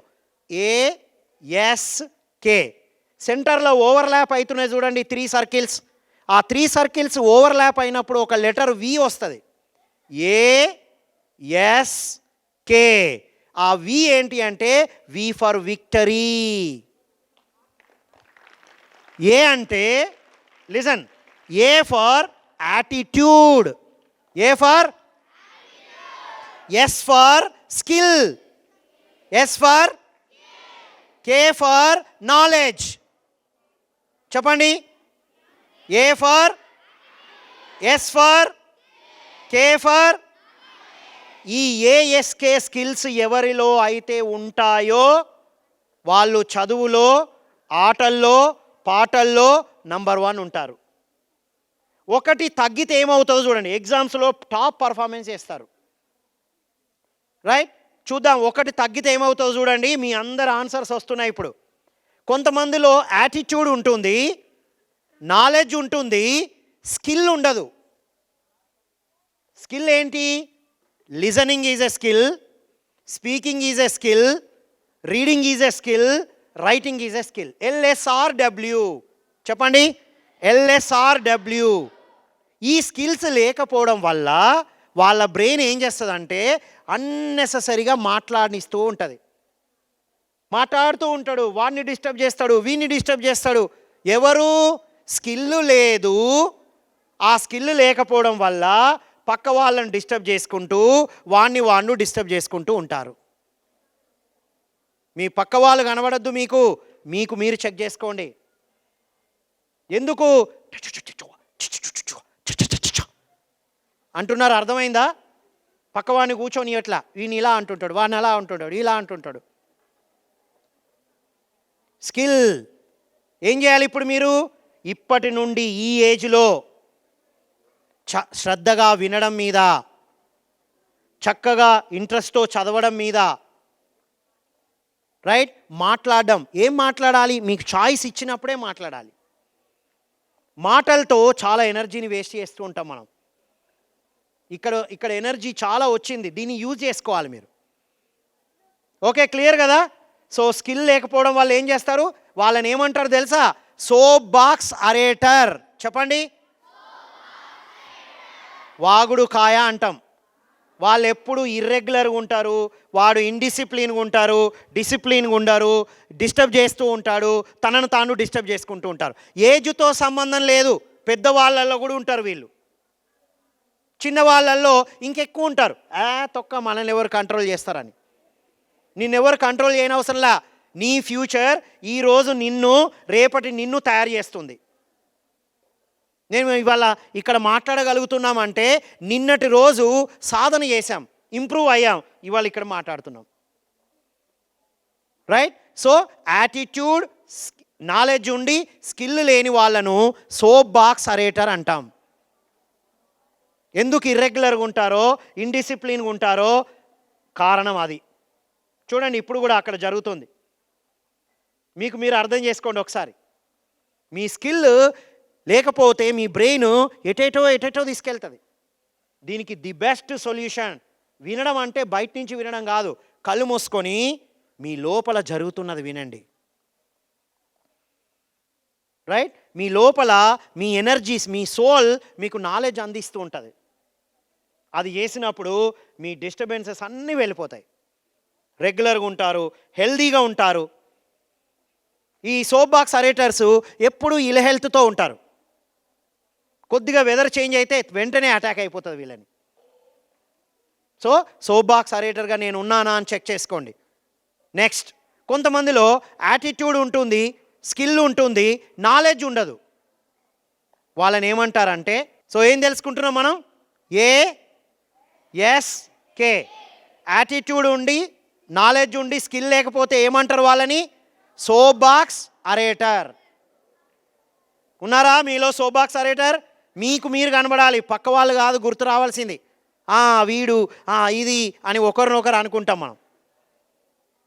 Speaker 1: ఏఎస్కే సెంటర్లో ఓవర్లాప్ అవుతున్నాయి చూడండి, 3 circles. ఆ 3 circles ఓవర్లాప్ అయినప్పుడు ఒక లెటర్ వి వస్తుంది, ఏఎస్కే. ఆ వి ఏంటి అంటే వి ఫర్ విక్టరీ. ఏ అంటే listen, A for attitude, A for, S for skill, S for, K for knowledge. చెప్పండి, A for, S for, K for. ఈ ఏఎస్కే స్కిల్స్ ఎవరిలో అయితే ఉంటాయో వాళ్ళు చదువులో, ఆటల్లో, పాటల్లో నంబర్ 1 ఉంటారు. ఒకటి తగ్గితే ఏమవుతుందో చూడండి, ఎగ్జామ్స్లో టాప్ పర్ఫార్మెన్స్ చేస్తారు. రైట్? చూద్దాం, ఒకటి తగ్గితే ఏమవుతుందో చూడండి. మీ అందరు ఆన్సర్స్ వస్తున్నాయి ఇప్పుడు. కొంతమందిలో యాటిట్యూడ్ ఉంటుంది, నాలెడ్జ్ ఉంటుంది, స్కిల్ ఉండదు. స్కిల్ ఏంటి? Listening is a skill, speaking is a skill, reading is a skill, writing is a skill. LSRW చెప్పండి, LSRW. ఈ స్కిల్స్ లేకపోవడం వల్ల వాళ్ళ బ్రెయిన్ ఏం చేస్తుందంటే అన్నెసెసరీగా మాట్లాడిస్తూ ఉంటుంది. మాట్లాడుతూ ఉంటాడు, వాడిని డిస్టర్బ్ చేస్తాడు, వీడిని డిస్టర్బ్ చేస్తాడు. ఎవరు? స్కిల్ లేదు. ఆ స్కిల్ లేకపోవడం వల్ల పక్క వాళ్ళని డిస్టర్బ్ చేసుకుంటూ వాడిని డిస్టర్బ్ చేసుకుంటూ ఉంటారు. మీ పక్క వాళ్ళు కనబడద్దు మీకు, మీకు మీరు చెక్ చేసుకోండి. ఎందుకు అంటున్నారు అర్థమైందా? పక్కవాడిని కూర్చొని ఎట్లా, వీడిని ఇలా అంటుంటాడు, వాడిని అలా అంటుంటాడు, ఇలా అంటుంటాడు. స్కిల్ ఏం చేయాలి ఇప్పుడు మీరు? ఇప్పటి నుండి ఈ ఏజ్లో శ్రద్ధగా వినడం మీద, చక్కగా ఇంట్రెస్ట్తో చదవడం మీద, రైట్, మాట్లాడడం. ఏం మాట్లాడాలి? మీకు చాయిస్ ఇచ్చినప్పుడే మాట్లాడాలి. మాటలతో చాలా ఎనర్జీని వేస్ట్ చేస్తూ ఉంటాం మనం. ఇక్కడ ఎనర్జీ చాలా వచ్చింది, దీన్ని యూజ్ చేసుకోవాలి మీరు. ఓకే, క్లియర్ కదా? సో స్కిల్ లేకపోవడం వల్ల ఏం చేస్తారు? వాళ్ళని ఏమంటారు తెలుసా? Soap box orator. చెప్పండి, వాగుడు కాయ అంటాం. వాళ్ళు ఎప్పుడు ఇర్రెగ్యులర్గా ఉంటారు, వాడు ఇండిసిప్లిన్గా ఉంటారు, డిసిప్లిన్గా ఉండరు, డిస్టర్బ్ చేస్తూ ఉంటాడు, తనను తాను డిస్టర్బ్ చేసుకుంటూ ఉంటారు. ఏజ్తో సంబంధం లేదు, పెద్దవాళ్ళల్లో కూడా ఉంటారు వీళ్ళు. చిన్నవాళ్ళల్లో ఇంకెక్కువ ఉంటారు. తొక్క మనల్ని ఎవరు కంట్రోల్ చేస్తారని. నిన్నెవరు కంట్రోల్ చేయనవసరంలా. నీ ఫ్యూచర్ ఈరోజు నిన్ను, రేపటి నిన్ను తయారు చేస్తుంది. నేను ఇవాళ ఇక్కడ మాట్లాడగలుగుతున్నామంటే నిన్నటి రోజు సాధన చేశాం, ఇంప్రూవ్ అయ్యాం, ఇవాళ ఇక్కడ మాట్లాడుతున్నాం. రైట్? సో యాటిట్యూడ్, నాలెడ్జ్ ఉండి స్కిల్ లేని వాళ్ళను సోప్ బాక్స్ అరేటర్ అంటాం. ఎందుకు ఇర్రెగ్యులర్గా ఉంటారో, ఇండిసిప్లిన్గా ఉంటారో కారణం అది. చూడండి, ఇప్పుడు కూడా అక్కడ జరుగుతుంది. మీకు మీరు అర్థం చేసుకోండి ఒకసారి. మీ స్కిల్ లేకపోతే మీ బ్రెయిన్ ఎటేటో తీసుకెళ్తుంది. దీనికి ది బెస్ట్ సొల్యూషన్ వినడం అంటే బయట నుంచి వినడం కాదు, కళ్ళు మూసుకొని మీ లోపల జరుగుతున్నది వినండి. రైట్? మీ లోపల మీ ఎనర్జీస్, మీ సోల్ మీకు నాలెడ్జ్ అందిస్తూ ఉంటుంది. అది చేసినప్పుడు మీ డిస్టర్బెన్సెస్ అన్నీ వెళ్ళిపోతాయి, రెగ్యులర్గా ఉంటారు, హెల్దీగా ఉంటారు. ఈ సోప్ బాక్స్ అరేటర్స్ ఎప్పుడు ఇల్ హెల్త్తో ఉంటారు. కొద్దిగా వెదర్ చేంజ్ అయితే వెంటనే అటాక్ అయిపోతుంది వీళ్ళని. సో సోప్ బాక్స్ అరేటర్గా నేను ఉన్నానా అని చెక్ చేసుకోండి. నెక్స్ట్, కొంతమందిలో యాటిట్యూడ్ ఉంటుంది, స్కిల్ ఉంటుంది, నాలెడ్జ్ ఉండదు. వాళ్ళని ఏమంటారంటే, సో ఏం తెలుసుకుంటున్నాం మనం? ASK. యాటిట్యూడ్ ఉండి నాలెడ్జ్ ఉండి స్కిల్ లేకపోతే ఏమంటారు వాళ్ళని? Soap box orator. ఉన్నారా మీలో సోప్ బాక్స్ అరేటర్? మీకు మీరు కనబడాలి, పక్క వాళ్ళు కాదు గుర్తు రావాల్సింది. వీడు ఇది అని ఒకరినొకరు అనుకుంటాం మనం.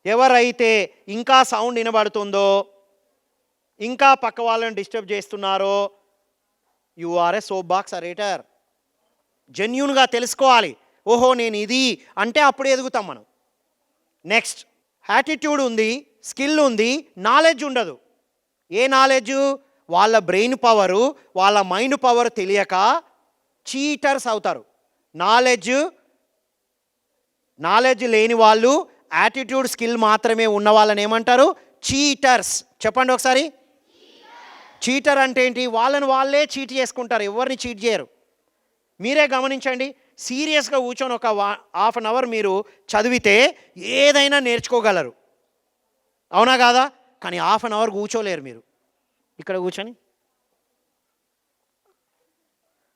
Speaker 1: ఎవరైతే ఇంకా సౌండ్ వినబడుతుందో, ఇంకా పక్క వాళ్ళని డిస్టర్బ్ చేస్తున్నారో, you are a soap box orator. జెన్యూన్గా తెలుసుకోవాలి, ఓహో నేను ఇది అంటే అప్పుడు ఎదుగుతాం మనం. నెక్స్ట్, యాటిట్యూడ్ ఉంది, స్కిల్ ఉంది, నాలెడ్జ్ ఉండదు. ఏ నాలెడ్జు? వాళ్ళ బ్రెయిన్ పవరు, వాళ్ళ మైండ్ పవర్ తెలియక చీటర్స్ అవుతారు. నాలెడ్జ్ లేని వాళ్ళు, యాటిట్యూడ్ స్కిల్ మాత్రమే ఉన్న వాళ్ళని ఏమంటారు? చీటర్స్. చెప్పండి ఒకసారి. చీటర్ అంటే ఏంటి? వాళ్ళని వాళ్ళే చీట్ చేసుకుంటారు, ఎవరిని చీట్ చేయరు. మీరే గమనించండి, సీరియస్గా కూర్చొని ఒక హాఫ్ అన్ అవర్ మీరు చదివితే ఏదైనా నేర్చుకోగలరు, అవునా కాదా? కానీ హాఫ్ అన్ అవర్ కూర్చోలేరు మీరు. ఇక్కడ కూర్చొని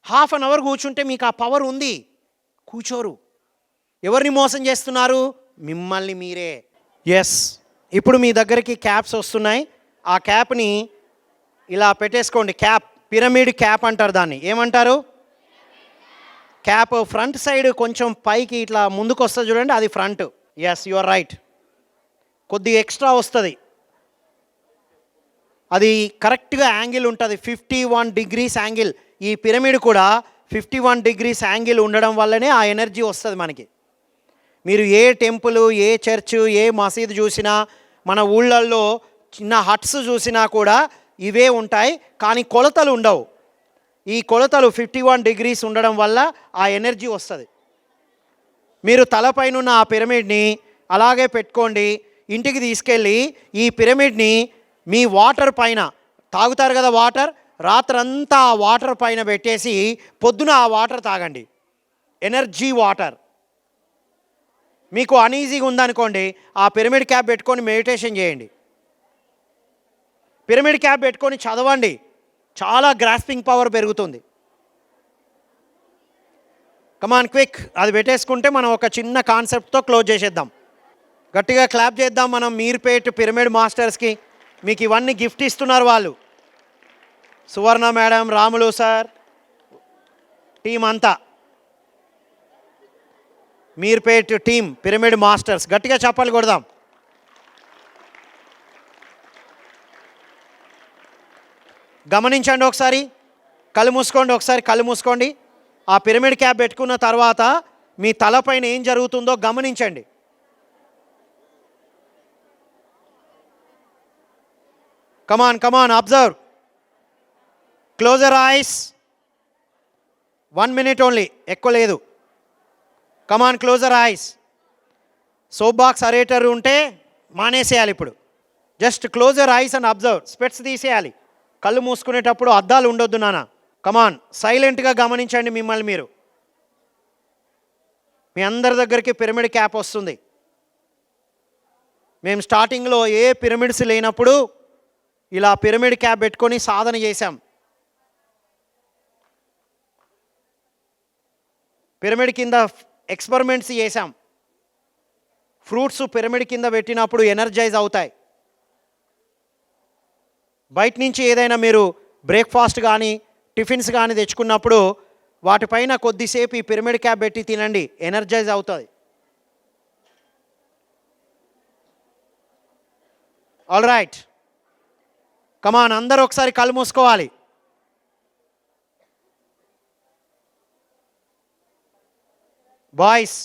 Speaker 1: హాఫ్ అన్ అవర్ కూర్చుంటే మీకు ఆ పవర్ ఉంది, కూర్చోరు. ఎవరిని మోసం చేస్తున్నారు? మిమ్మల్ని మీరే. ఎస్, ఇప్పుడు మీ దగ్గరికి క్యాప్స్ వస్తున్నాయి. ఆ క్యాప్ని ఇలా పెట్టేసుకోండి. క్యాప్, పిరమిడ్ క్యాప్ అంటారు దాన్ని. ఏమంటారు? క్యాప్ ఫ్రంట్ సైడ్ కొంచెం పైకి ఇట్లా ముందుకు వస్తుంది చూడండి, అది front. Yes, you are right. కొద్దిగా ఎక్స్ట్రా వస్తుంది, అది కరెక్ట్గా యాంగిల్ ఉంటుంది, 51 degrees యాంగిల్. ఈ పిరమిడ్ కూడా 51 degrees యాంగిల్ ఉండడం వల్లనే ఆ ఎనర్జీ వస్తుంది మనకి. మీరు ఏ టెంపుల్, ఏ చర్చ్, ఏ మసీదు చూసినా, మన ఊళ్ళల్లో చిన్న హట్స్ చూసినా కూడా ఇవే ఉంటాయి, కానీ కొలతలు ఉండవు. ఈ కొలతలు 51 degrees ఉండడం వల్ల ఆ ఎనర్జీ వస్తుంది. మీరు తలపైన ఉన్న ఆ పిరమిడ్ని అలాగే పెట్టుకోండి. ఇంటికి తీసుకెళ్ళి ఈ పిరమిడ్ని మీ వాటర్ పైన, తాగుతారు కదా వాటర్, రాత్రంతా ఆ వాటర్ పైన పెట్టేసి పొద్దున ఆ వాటర్ తాగండి. Energy water. మీకు అనీజీగా ఉందనుకోండి, ఆ పిరమిడ్ క్యాప్ పెట్టుకొని మెడిటేషన్ చేయండి. పిరమిడ్ క్యాప్ పెట్టుకొని చదవండి, చాలా గ్రాస్పింగ్ పవర్ పెరుగుతుంది. కమాన్ క్విక్, అది పెట్టేసుకుంటే మనం ఒక చిన్న కాన్సెప్ట్తో క్లోజ్ చేసేద్దాం. గట్టిగా క్లాప్ చేద్దాం మనం మీర్పేట్ పిరమిడ్ మాస్టర్స్కి. మీకు ఇవన్నీ గిఫ్ట్ ఇస్తున్నారు వాళ్ళు, సువర్ణ మేడం, రాములు సార్, టీం అంతా. మీర్పేట్ టీం పిరమిడ్ మాస్టర్స్, గట్టిగా చప్పట్లు కొడదాం. గమనించండి ఒకసారి, కళ్ళు మూసుకోండి, ఒకసారి కళ్ళు మూసుకోండి. ఆ పిరమిడ్ క్యాప్ పెట్టుకున్న తర్వాత మీ తలపైన ఏం జరుగుతుందో గమనించండి. Come on observe. Close your eyes. 1 minute only, ఎక్కువ లేదు. Come on close your eyes. Soap box orator ఉంటే మానేసేయాలి ఇప్పుడు. Just close your eyes and observe. Specs తీసేయాలి. కళ్ళు మూసుకునేటప్పుడు అద్దాలు ఉండొద్దు నాన్న. కమాన్ సైలెంట్గా గమనించండి మిమ్మల్ని మీరు. మీ అందరి దగ్గరికి పిరమిడ్ క్యాప్ వస్తుంది. మేము స్టార్టింగ్లో ఏ పిరమిడ్స్ లేనప్పుడు ఇలా పిరమిడ్ క్యాప్ పెట్టుకొని సాధన చేశాం. పిరమిడ్ కింద ఎక్స్పెరిమెంట్స్ చేశాం. ఫ్రూట్స్ పిరమిడ్ కింద పెట్టినప్పుడు ఎనర్జైజ్ అవుతాయి. బయట నుంచి ఏదైనా మీరు బ్రేక్ఫాస్ట్ కానీ టిఫిన్స్ కానీ తెచ్చుకున్నప్పుడు వాటిపైన కొద్దిసేపు ఈ పిరమిడ్ క్యాప్ పెట్టి తినండి, ఎనర్జైజ్ అవుతుంది. ఆల్ రైట్, కమాన్, అందరూ ఒకసారి కళ్ళు మూసుకోవాలి. బాయ్స్,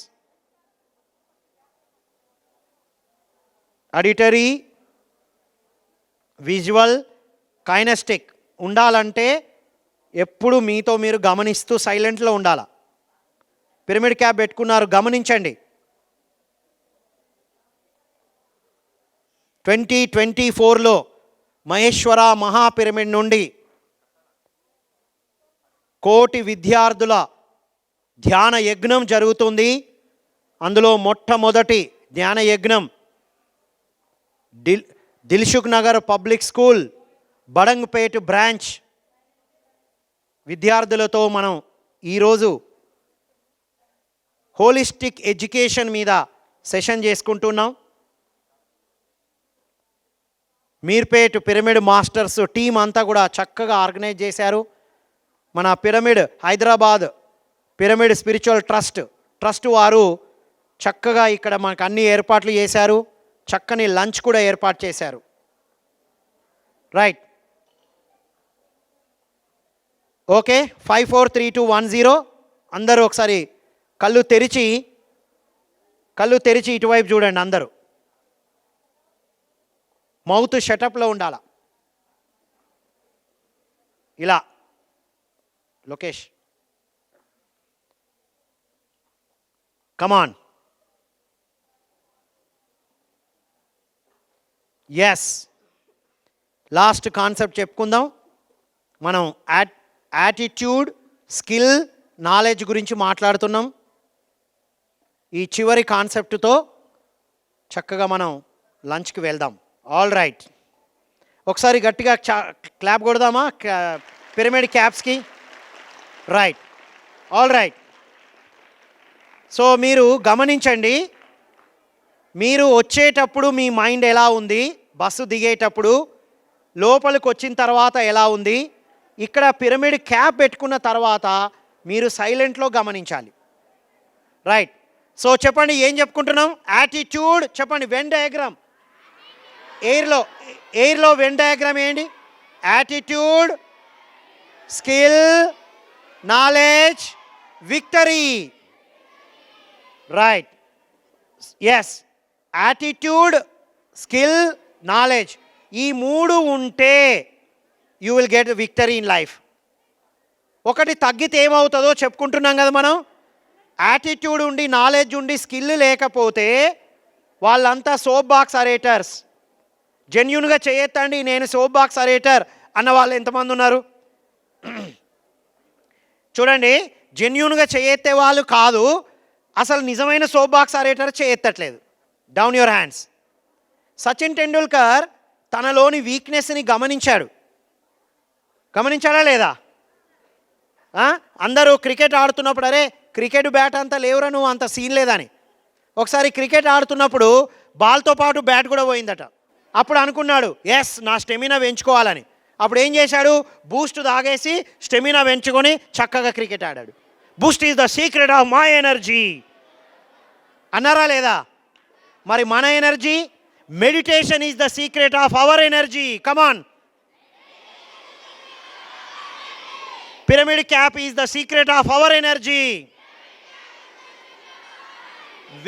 Speaker 1: ఆడిటరీ, విజువల్, కైనెస్టిక్ ఉండాలంటే ఎప్పుడు మీతో మీరు గమనిస్తూ సైలెంట్లో ఉండాలా. పిరమిడ్ క్యాప్ పెట్టుకున్నారు, గమనించండి. 2024లో మహేశ్వర మహాపిరమిడ్ నుండి 1 కోటి విద్యార్థుల ధ్యాన యజ్ఞం జరుగుతుంది. అందులో మొట్టమొదటి ధ్యాన యజ్ఞం Dilsukh Nagar public school Badangpet branch విద్యార్థులతో మనం ఈరోజు హోలిస్టిక్ ఎడ్యుకేషన్ మీద సెషన్ చేసుకుంటున్నాం. మీర్పేట్ పిరమిడ్ మాస్టర్స్ టీం అంతా కూడా చక్కగా ఆర్గనైజ్ చేశారు. మన pyramid Hyderabad pyramid spiritual trust వారు చక్కగా ఇక్కడ మనకు అన్ని ఏర్పాట్లు చేశారు. చక్కని లంచ్ కూడా ఏర్పాటు చేశారు. Right, okay. 5 4 3 2 1 0. అందరూ ఒకసారి కళ్ళు తెరిచి ఇటువైపు చూడండి. అందరూ మౌత్ షటప్లో ఉండాల. ఇలా లోకేష్, కమాన్. ఎస్, లాస్ట్ కాన్సెప్ట్ చెప్పుకుందాం. మనం యాటిట్యూడ్, స్కిల్, నాలెడ్జ్ గురించి మాట్లాడుతున్నాం. ఈ చివరి కాన్సెప్ట్తో చక్కగా మనం లంచ్కి వెళ్దాం. ఆల్ రైట్, ఒకసారి గట్టిగా క్లాప్ కొడదామా పిరమిడ్ క్యాప్స్కి? Right, all right. సో మీరు గమనించండి, మీరు వచ్చేటప్పుడు మీ మైండ్ ఎలా ఉంది, బస్సు దిగేటప్పుడు, లోపలికి వచ్చిన తర్వాత ఎలా ఉంది, ఇక్కడ పిరమిడ్ క్యాప్ పెట్టుకున్న తర్వాత మీరు సైలెంట్లో గమనించాలి. రైట్, సో చెప్పండి ఏం చెప్పుకుంటున్నాం? యాటిట్యూడ్ చెప్పండి. వెన్ డయాగ్రామ్, ఎయిర్లో వెన్ డయాగ్రామ్ ఏంటి? Attitude, skill, knowledge, victory. Right, yes. Attitude, skill, knowledge, ఈ 3 ఉంటే you will get victory in life. ఒకటి తగ్గితే ఏమవుతుందో చెప్పుకుంటున్నాం కదా మనం. యాటిట్యూడ్ ఉండి, నాలెడ్జ్ ఉండి, స్కిల్ లేకపోతే వాళ్ళంతా సోప్ బాక్స్ అరేటర్స్. జెన్యున్గా చేయొద్దండి, నేను సోప్ బాక్స్ అరేటర్ అన్న వాళ్ళు ఎంతమంది ఉన్నారు? చూడండి, జెన్యున్గా చేయెత్తే వాళ్ళు కాదు, అసలు నిజమైన సోప్ బాక్స్ ఆరేటర్ చేయెత్తట్లేదు. Down your hands. Sachin Tendulkar తనలోని వీక్నెస్ని గమనించాడా లేదా? అందరూ క్రికెట్ ఆడుతున్నప్పుడు, అరే క్రికెట్ బ్యాట్ అంతా లేవురా, నువ్వు అంత సీన్ లేదని. ఒకసారి క్రికెట్ ఆడుతున్నప్పుడు బాల్తో పాటు బ్యాట్ కూడా పోయిందట. అప్పుడు అనుకున్నాడు, ఎస్ నా స్టెమినా పెంచుకోవాలని. అప్పుడు ఏం చేశాడు? బూస్ట్ తాగేసి స్టెమినా పెంచుకొని చక్కగా క్రికెట్ ఆడాడు. Boost is the secret of my energy అన్నారా లేదా? మరి మన energy, meditation is the secret of our energy. Come on. Pyramid cap is the secret of our energy.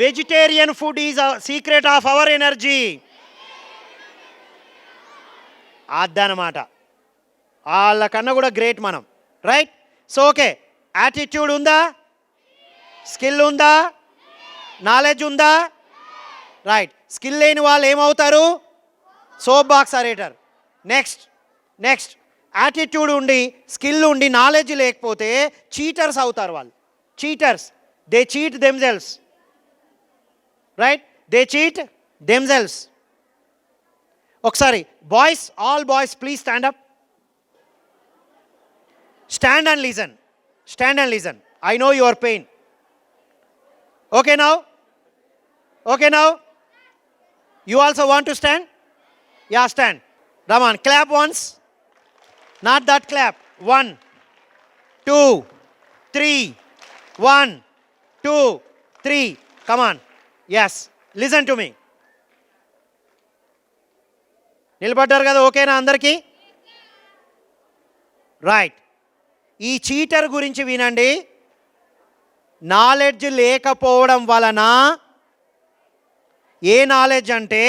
Speaker 1: Vegetarian food is a secret of our energy. అదనమాట, వాళ్ళకన్నా కూడా గ్రేట్ మనం. Right, so okay. యాటిట్యూడ్ ఉందా? స్కిల్ ఉందా? నాలెడ్జ్ ఉందా? రైట్. స్కిల్ లేని వాళ్ళు ఏమవుతారు? Soap box orator. Next attitude ఉండి, స్కిల్ ఉండి, నాలెడ్జ్ లేకపోతే చీటర్స్ అవుతారు వాళ్ళు. Cheaters, they cheat themselves. Right, they cheat themselves. ఒకసారి boys, all boys please stand up. Stand and listen. Stand and listen. I know your pain. Okay now? Okay now? You also want to stand? Yeah, stand. Raman, clap once. Not that clap. 1, 2, 3. 1, 2, 3. Come on. Yes. Listen to me. నిలబడ్డారు కదా? ఓకేనా అందరికీ? రైట్. ఈ చీటర్ గురించి వినండి. నాలెడ్జ్ లేకపోవడం వలన, ఏ నాలెడ్జ్ అంటే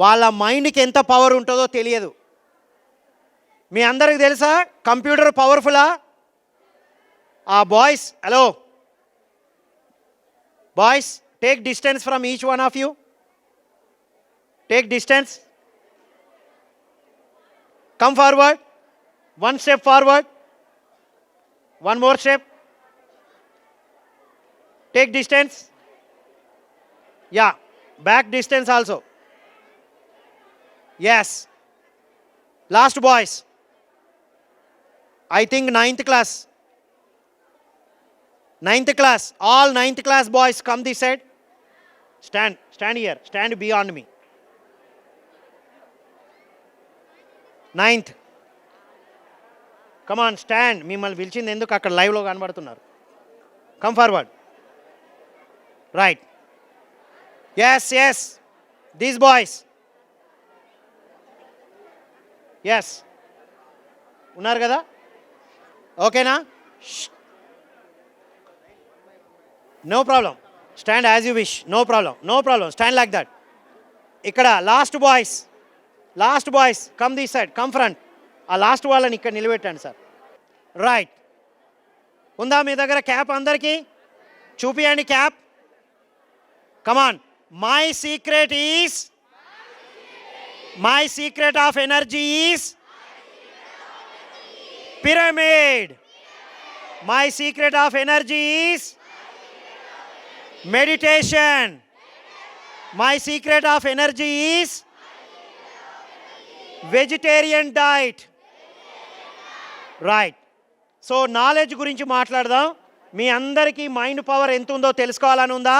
Speaker 1: వాళ్ళ మైండ్కి ఎంత పవర్ ఉంటుందో తెలియదు. మీ అందరికి తెలుసా కంప్యూటర్ పవర్ఫుల్లా? Boys, hello boys, take distance from each one of you. Take distance. Come forward. One step forward. One more step. Take distance. Ya, back distance also. Yes. Last boys, I think 9th class. 9th class. All 9th class boys come this side. Stand here. Stand beyond me. 9th. Come on, stand. మిమ్మల్ని పిలిచింది ఎందుకు? అక్కడ లైవ్లో కనబడుతున్నారు. Come forward. Right. Yes. These boys. Yes. ఉన్నారు కదా? ఓకేనా? No problem. Stand as you wish. No problem. Stand like that. ఇక్కడ last boys come this side. Come front. ఆ లాస్ట్ వాళ్ళని ఇక్కడ నిలబెట్టండి సార్. రైట్. ఉందా మీ దగ్గర క్యాప్? అందరికీ చూపియండి cap. Come on. My secret of energy is pyramid. My secret of energy is meditation. My secret of energy is vegetarian diet. Right. So knowledge గురించి మాట్లాడదాం. మీ అందరికీ మైండ్ పవర్ ఎంత ఉందో తెలుసుకోవాలని ఉందా?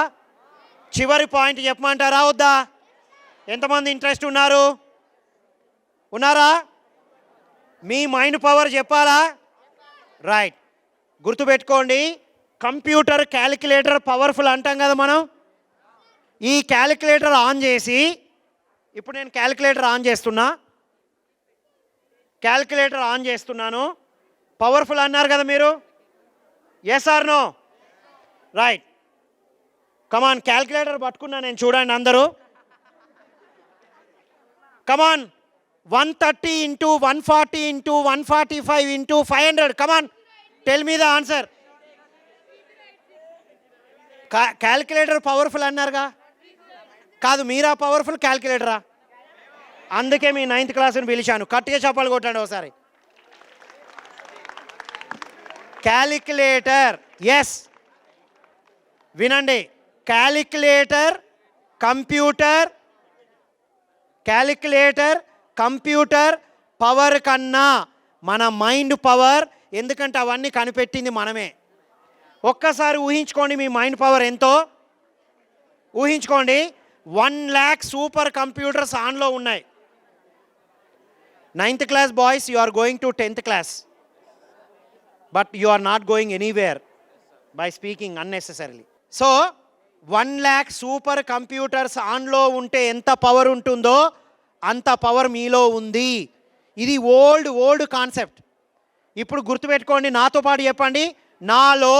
Speaker 1: చివరి పాయింట్ చెప్పమంటారా వద్దా? ఎంతమంది ఇంట్రెస్ట్ ఉన్నారా? మీ మైండ్ పవర్ చెప్పాలా? రైట్. గుర్తుపెట్టుకోండి, కంప్యూటర్ క్యాలిక్యులేటర్ పవర్ఫుల్ అంటాం కదా మనం. ఈ క్యాలిక్యులేటర్ ఆన్ చేసి, ఇప్పుడు నేను క్యాలిక్యులేటర్ ఆన్ చేస్తున్నాను. పవర్ఫుల్ అన్నారు కదా మీరు. Yes or no? Right. Come on, calculator పట్టుకున్నా నేను, చూడండి అందరూ. Come on. 130 into 140 into 145 into 500. Come on, tell me the answer. Calculator powerful అన్నారుగా? కాదు, మీరా పవర్ఫుల్ క్యాలిక్యులేటరా? అందుకే మీ 9th క్లాస్ని పిలిచాను. కట్టిగా చప్పాలు కొట్టండి ఒకసారి. క్యాలిక్యులేటర్. ఎస్, వినండి. క్యాలిక్యులేటర్ కంప్యూటర్ పవర్ కన్నా మన మైండ్ పవర్. ఎందుకంటే అవన్నీ కనిపెట్టింది మనమే. ఒక్కసారి ఊహించుకోండి మీ మైండ్ పవర్ ఎంతో. ఊహించుకోండి, 1 lakh సూపర్ కంప్యూటర్స్ ఆన్లో ఉన్నాయి. 9th class boys, you are going to 10th class, but you are not going anywhere by speaking unnecessarily. So 1 lakh super computers ఆన్లో ఉంటే ఎంత పవర్ ఉంటుందో అంత పవర్ మీలో ఉంది. ఇది ఓల్డ్ కాన్సెప్ట్. ఇప్పుడు గుర్తుపెట్టుకోండి, నాతో పాటు చెప్పండి. నాలో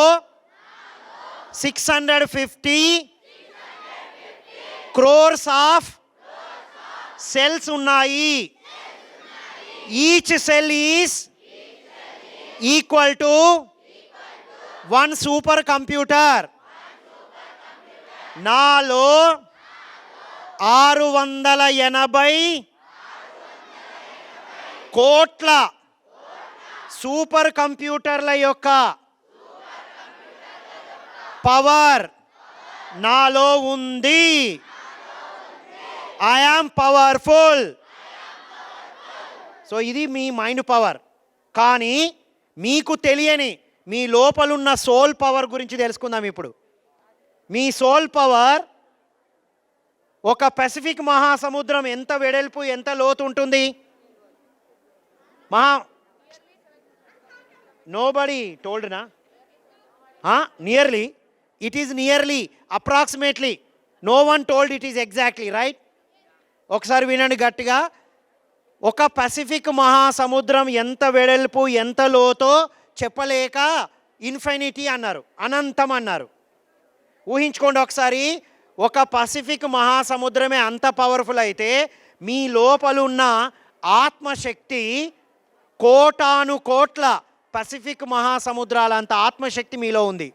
Speaker 1: 650 crores ఆఫ్ సెల్స్ ఉన్నాయి. Each cell is equal to 1 super computer. నాలో 680 కోట్ల సూపర్ కంప్యూటర్ల యొక్క పవర్ నాలో ఉంది. I am powerful. సో ఇది మీ మైండ్ పవర్. కానీ మీకు తెలియని మీ లోపలున్న సోల్ పవర్ గురించి తెలుసుకుందాం ఇప్పుడు. మీ సోల్ పవర్ ఒక పసిఫిక్ మహాసముద్రం ఎంత వెడల్పు, ఎంత లోతు ఉంటుంది? నోబడీ టోల్డ్నా? Nearly. It is nearly, approximately. No one told it is exactly. Right. ఒకసారి వినండి గట్టిగా. ఒక పసిఫిక్ మహాసముద్రం ఎంత వెడల్పు ఎంత లోతో చెప్పలేక ఇన్ఫినిటీ అన్నారు, అనంతం అన్నారు. ఊహించుకోండి ఒకసారి, ఒక పసిఫిక్ మహాసముద్రమే అంత పవర్ఫుల్ అయితే మీ లోపలున్న ఆత్మశక్తి కోటాను కోట్ల పసిఫిక్ మహాసముద్రాలంత ఆత్మశక్తి మీలో ఉంది.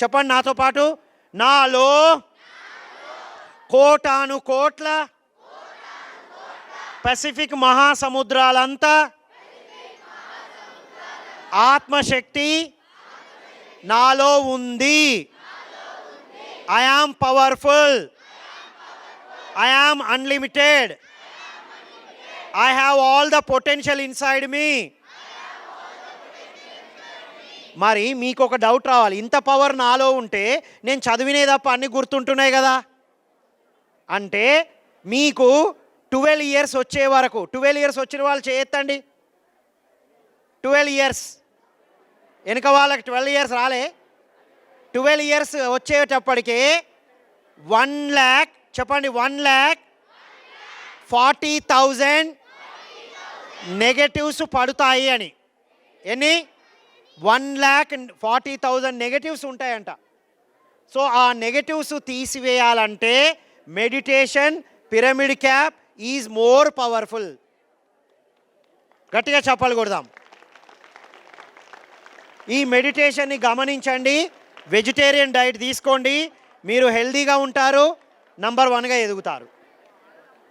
Speaker 1: చెప్పండి నాతో పాటు, నాలో కోటాను కోట్ల పసిఫిక్ మహాసముద్రాలంతా ఆత్మశక్తి నాలో ఉంది. I am powerful. I am unlimited. I have all the potential inside me. మరి మీకు ఒక డౌట్ రావాలి, ఇంత పవర్ నాలో ఉంటే నేను చదివినే తప్ప అన్నీ గుర్తుంటున్నాయి కదా అంటే, మీకు 12 ఇయర్స్ వచ్చే వరకు, 12 ఇయర్స్ వచ్చిన వాళ్ళు చేయొద్దండి. 12 ఇయర్స్ వెనుక వాళ్ళకి 12 ఇయర్స్ రాలే. 12 ఇయర్స్ వచ్చేటప్పటికే 1 lakh, చెప్పండి 1,40,000 నెగటివ్స్ పడుతాయి అని. ఎన్ని? 1,40,000 నెగటివ్స్ ఉంటాయంట. సో ఆ నెగటివ్స్ తీసివేయాలంటే meditation, pyramid cap is more powerful. గట్టిగా చెప్పాలి కొడదాం. ఈ మెడిటేషన్ని గమనించండి, వెజిటేరియన్ డైట్ తీసుకోండి, మీరు హెల్దీగా ఉంటారు, నంబర్ 1గా ఎదుగుతారు.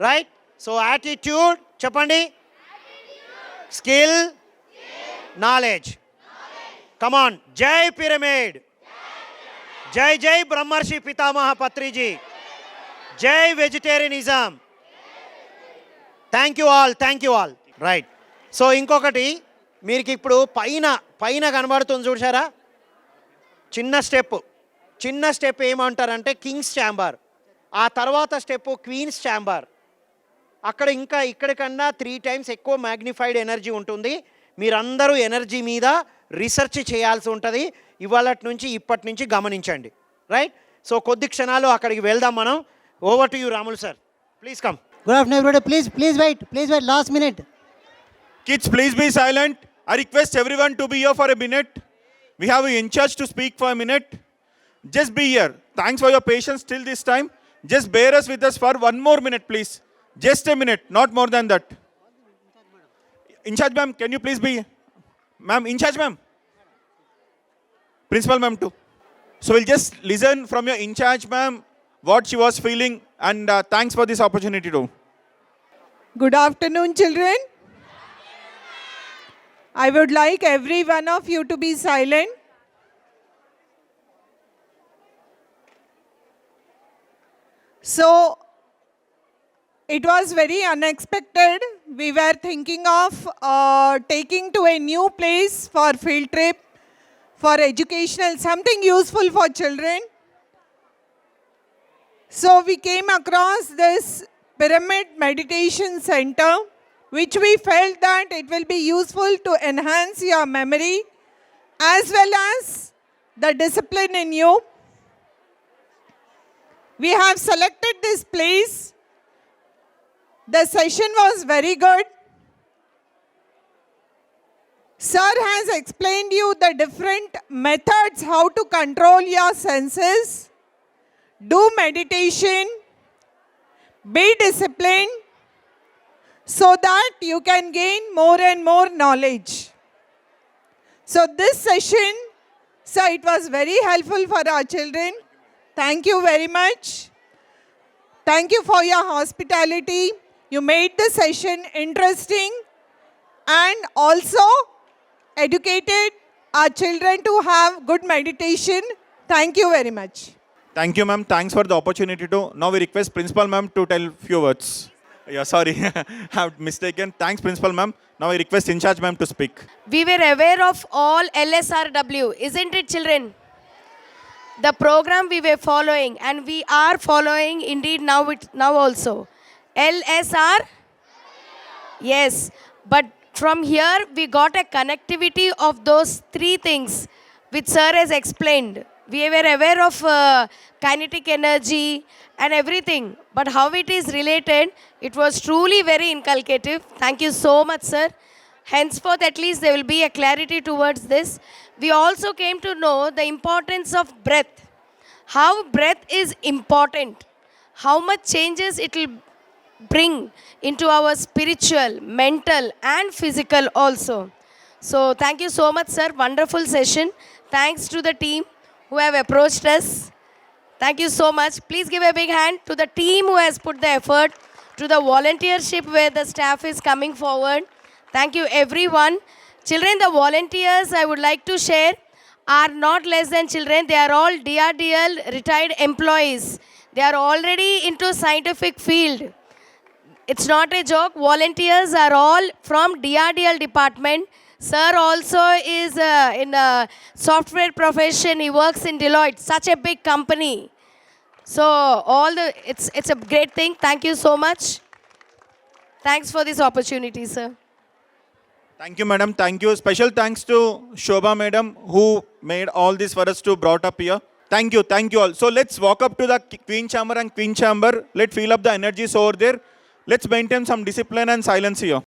Speaker 1: రైట్? సో యాటిట్యూడ్ చెప్పండి, స్కిల్, నాలెడ్జ్. కమాన్, జై పిరమిడ్, జై జై బ్రహ్మర్షి పితామహ పత్రిజీ, జై vegetarianism. Thank you all, thank you all. Right. So ఇంకొకటి మీకు ఇప్పుడు పైన కనబడుతుంది చూసారా, చిన్న స్టెప్ ఏమంటారంటే కింగ్స్ ఛాంబర్. ఆ తర్వాత స్టెప్ క్వీన్స్ ఛాంబర్. అక్కడ ఇంకా ఇక్కడికన్నా 3 times ఎక్కువ మ్యాగ్నిఫైడ్ ఎనర్జీ ఉంటుంది. మీరందరూ ఎనర్జీ మీద రీసెర్చ్ చేయాల్సి ఉంటుంది. ఇప్పటి నుంచి గమనించండి. రైట్? సో కొద్ది క్షణాలు అక్కడికి వెళ్దాం మనం. Over to you Ramulu sir, please come.
Speaker 7: Good afternoon, everybody. Please wait. Last minute.
Speaker 8: Kids, please be silent. I request everyone to be here for a minute. We have an in charge to speak for a minute. Just be here. Thanks for your patience till this time. Just bear with us for 1 more minute, please. Just a minute, not more than that. In charge, ma'am, can you please be? Ma'am, in charge, ma'am. Principal, ma'am, too. So we'll just listen from your in charge, ma'am, what she was feeling, and thanks for this opportunity, too.
Speaker 9: Good afternoon, children. I would like every one of you to be silent. So, it was very unexpected. We were thinking of taking to a new place for field trip, for educational, something useful for children. So, we came across this Pyramid Meditation Center, which we felt that it will be useful to enhance your memory as well as the discipline in you. We have selected this place. The session was very good. Sir has explained you the different methods how to control your senses, do meditation, be disciplined, so that you can gain more and more knowledge. So this session, sir, it was very helpful for our children. Thank you very much. Thank you for your hospitality. You made the session interesting and also educated our children to have good meditation. Thank you very much.
Speaker 8: Thank you, ma'am. Thanks for the opportunity, too. Now we request Principal, ma'am, to tell few words. Yeah, sorry, I have mistaken. Thanks, Principal, ma'am. Now I request in charge, ma'am, to speak.
Speaker 10: We were aware of all LSRW, isn't it, children? The program we were following, and we are following indeed now also. LSR? Yes, but from here we got a connectivity of those 3 things which sir has explained. We were aware of kinetic energy and everything, but how it is related, it was truly very inculcative. Thank you so much, sir. Henceforth, at least there will be a clarity towards this. We also came to know the importance of breath. How breath is important, how much changes it will bring into our spiritual, mental, and physical also. So, thank you so much, sir. Wonderful session. Thanks to the team who have approached us. Thank you so much. Please give a big hand to the team who has put the effort, to the volunteership where the staff is coming forward. Thank you, everyone. Children, the volunteers I would like to share are not less than children. They are all DRDL retired employees. They are already into scientific field. It's not a joke. Volunteers are all from DRDL department. Sir also is in a software profession. He works in Deloitte, such a big company. So it's a great thing. Thank you so much. Thanks for this opportunity, sir.
Speaker 8: Thank you, madam. Thank you. Special thanks to Shobha, madam, who made all this for us to brought up here. Thank you. Thank you all. So let's walk up to the Queen Chamber and Queen Chamber. Let's fill up the energies over there. Let's maintain some discipline and silence here.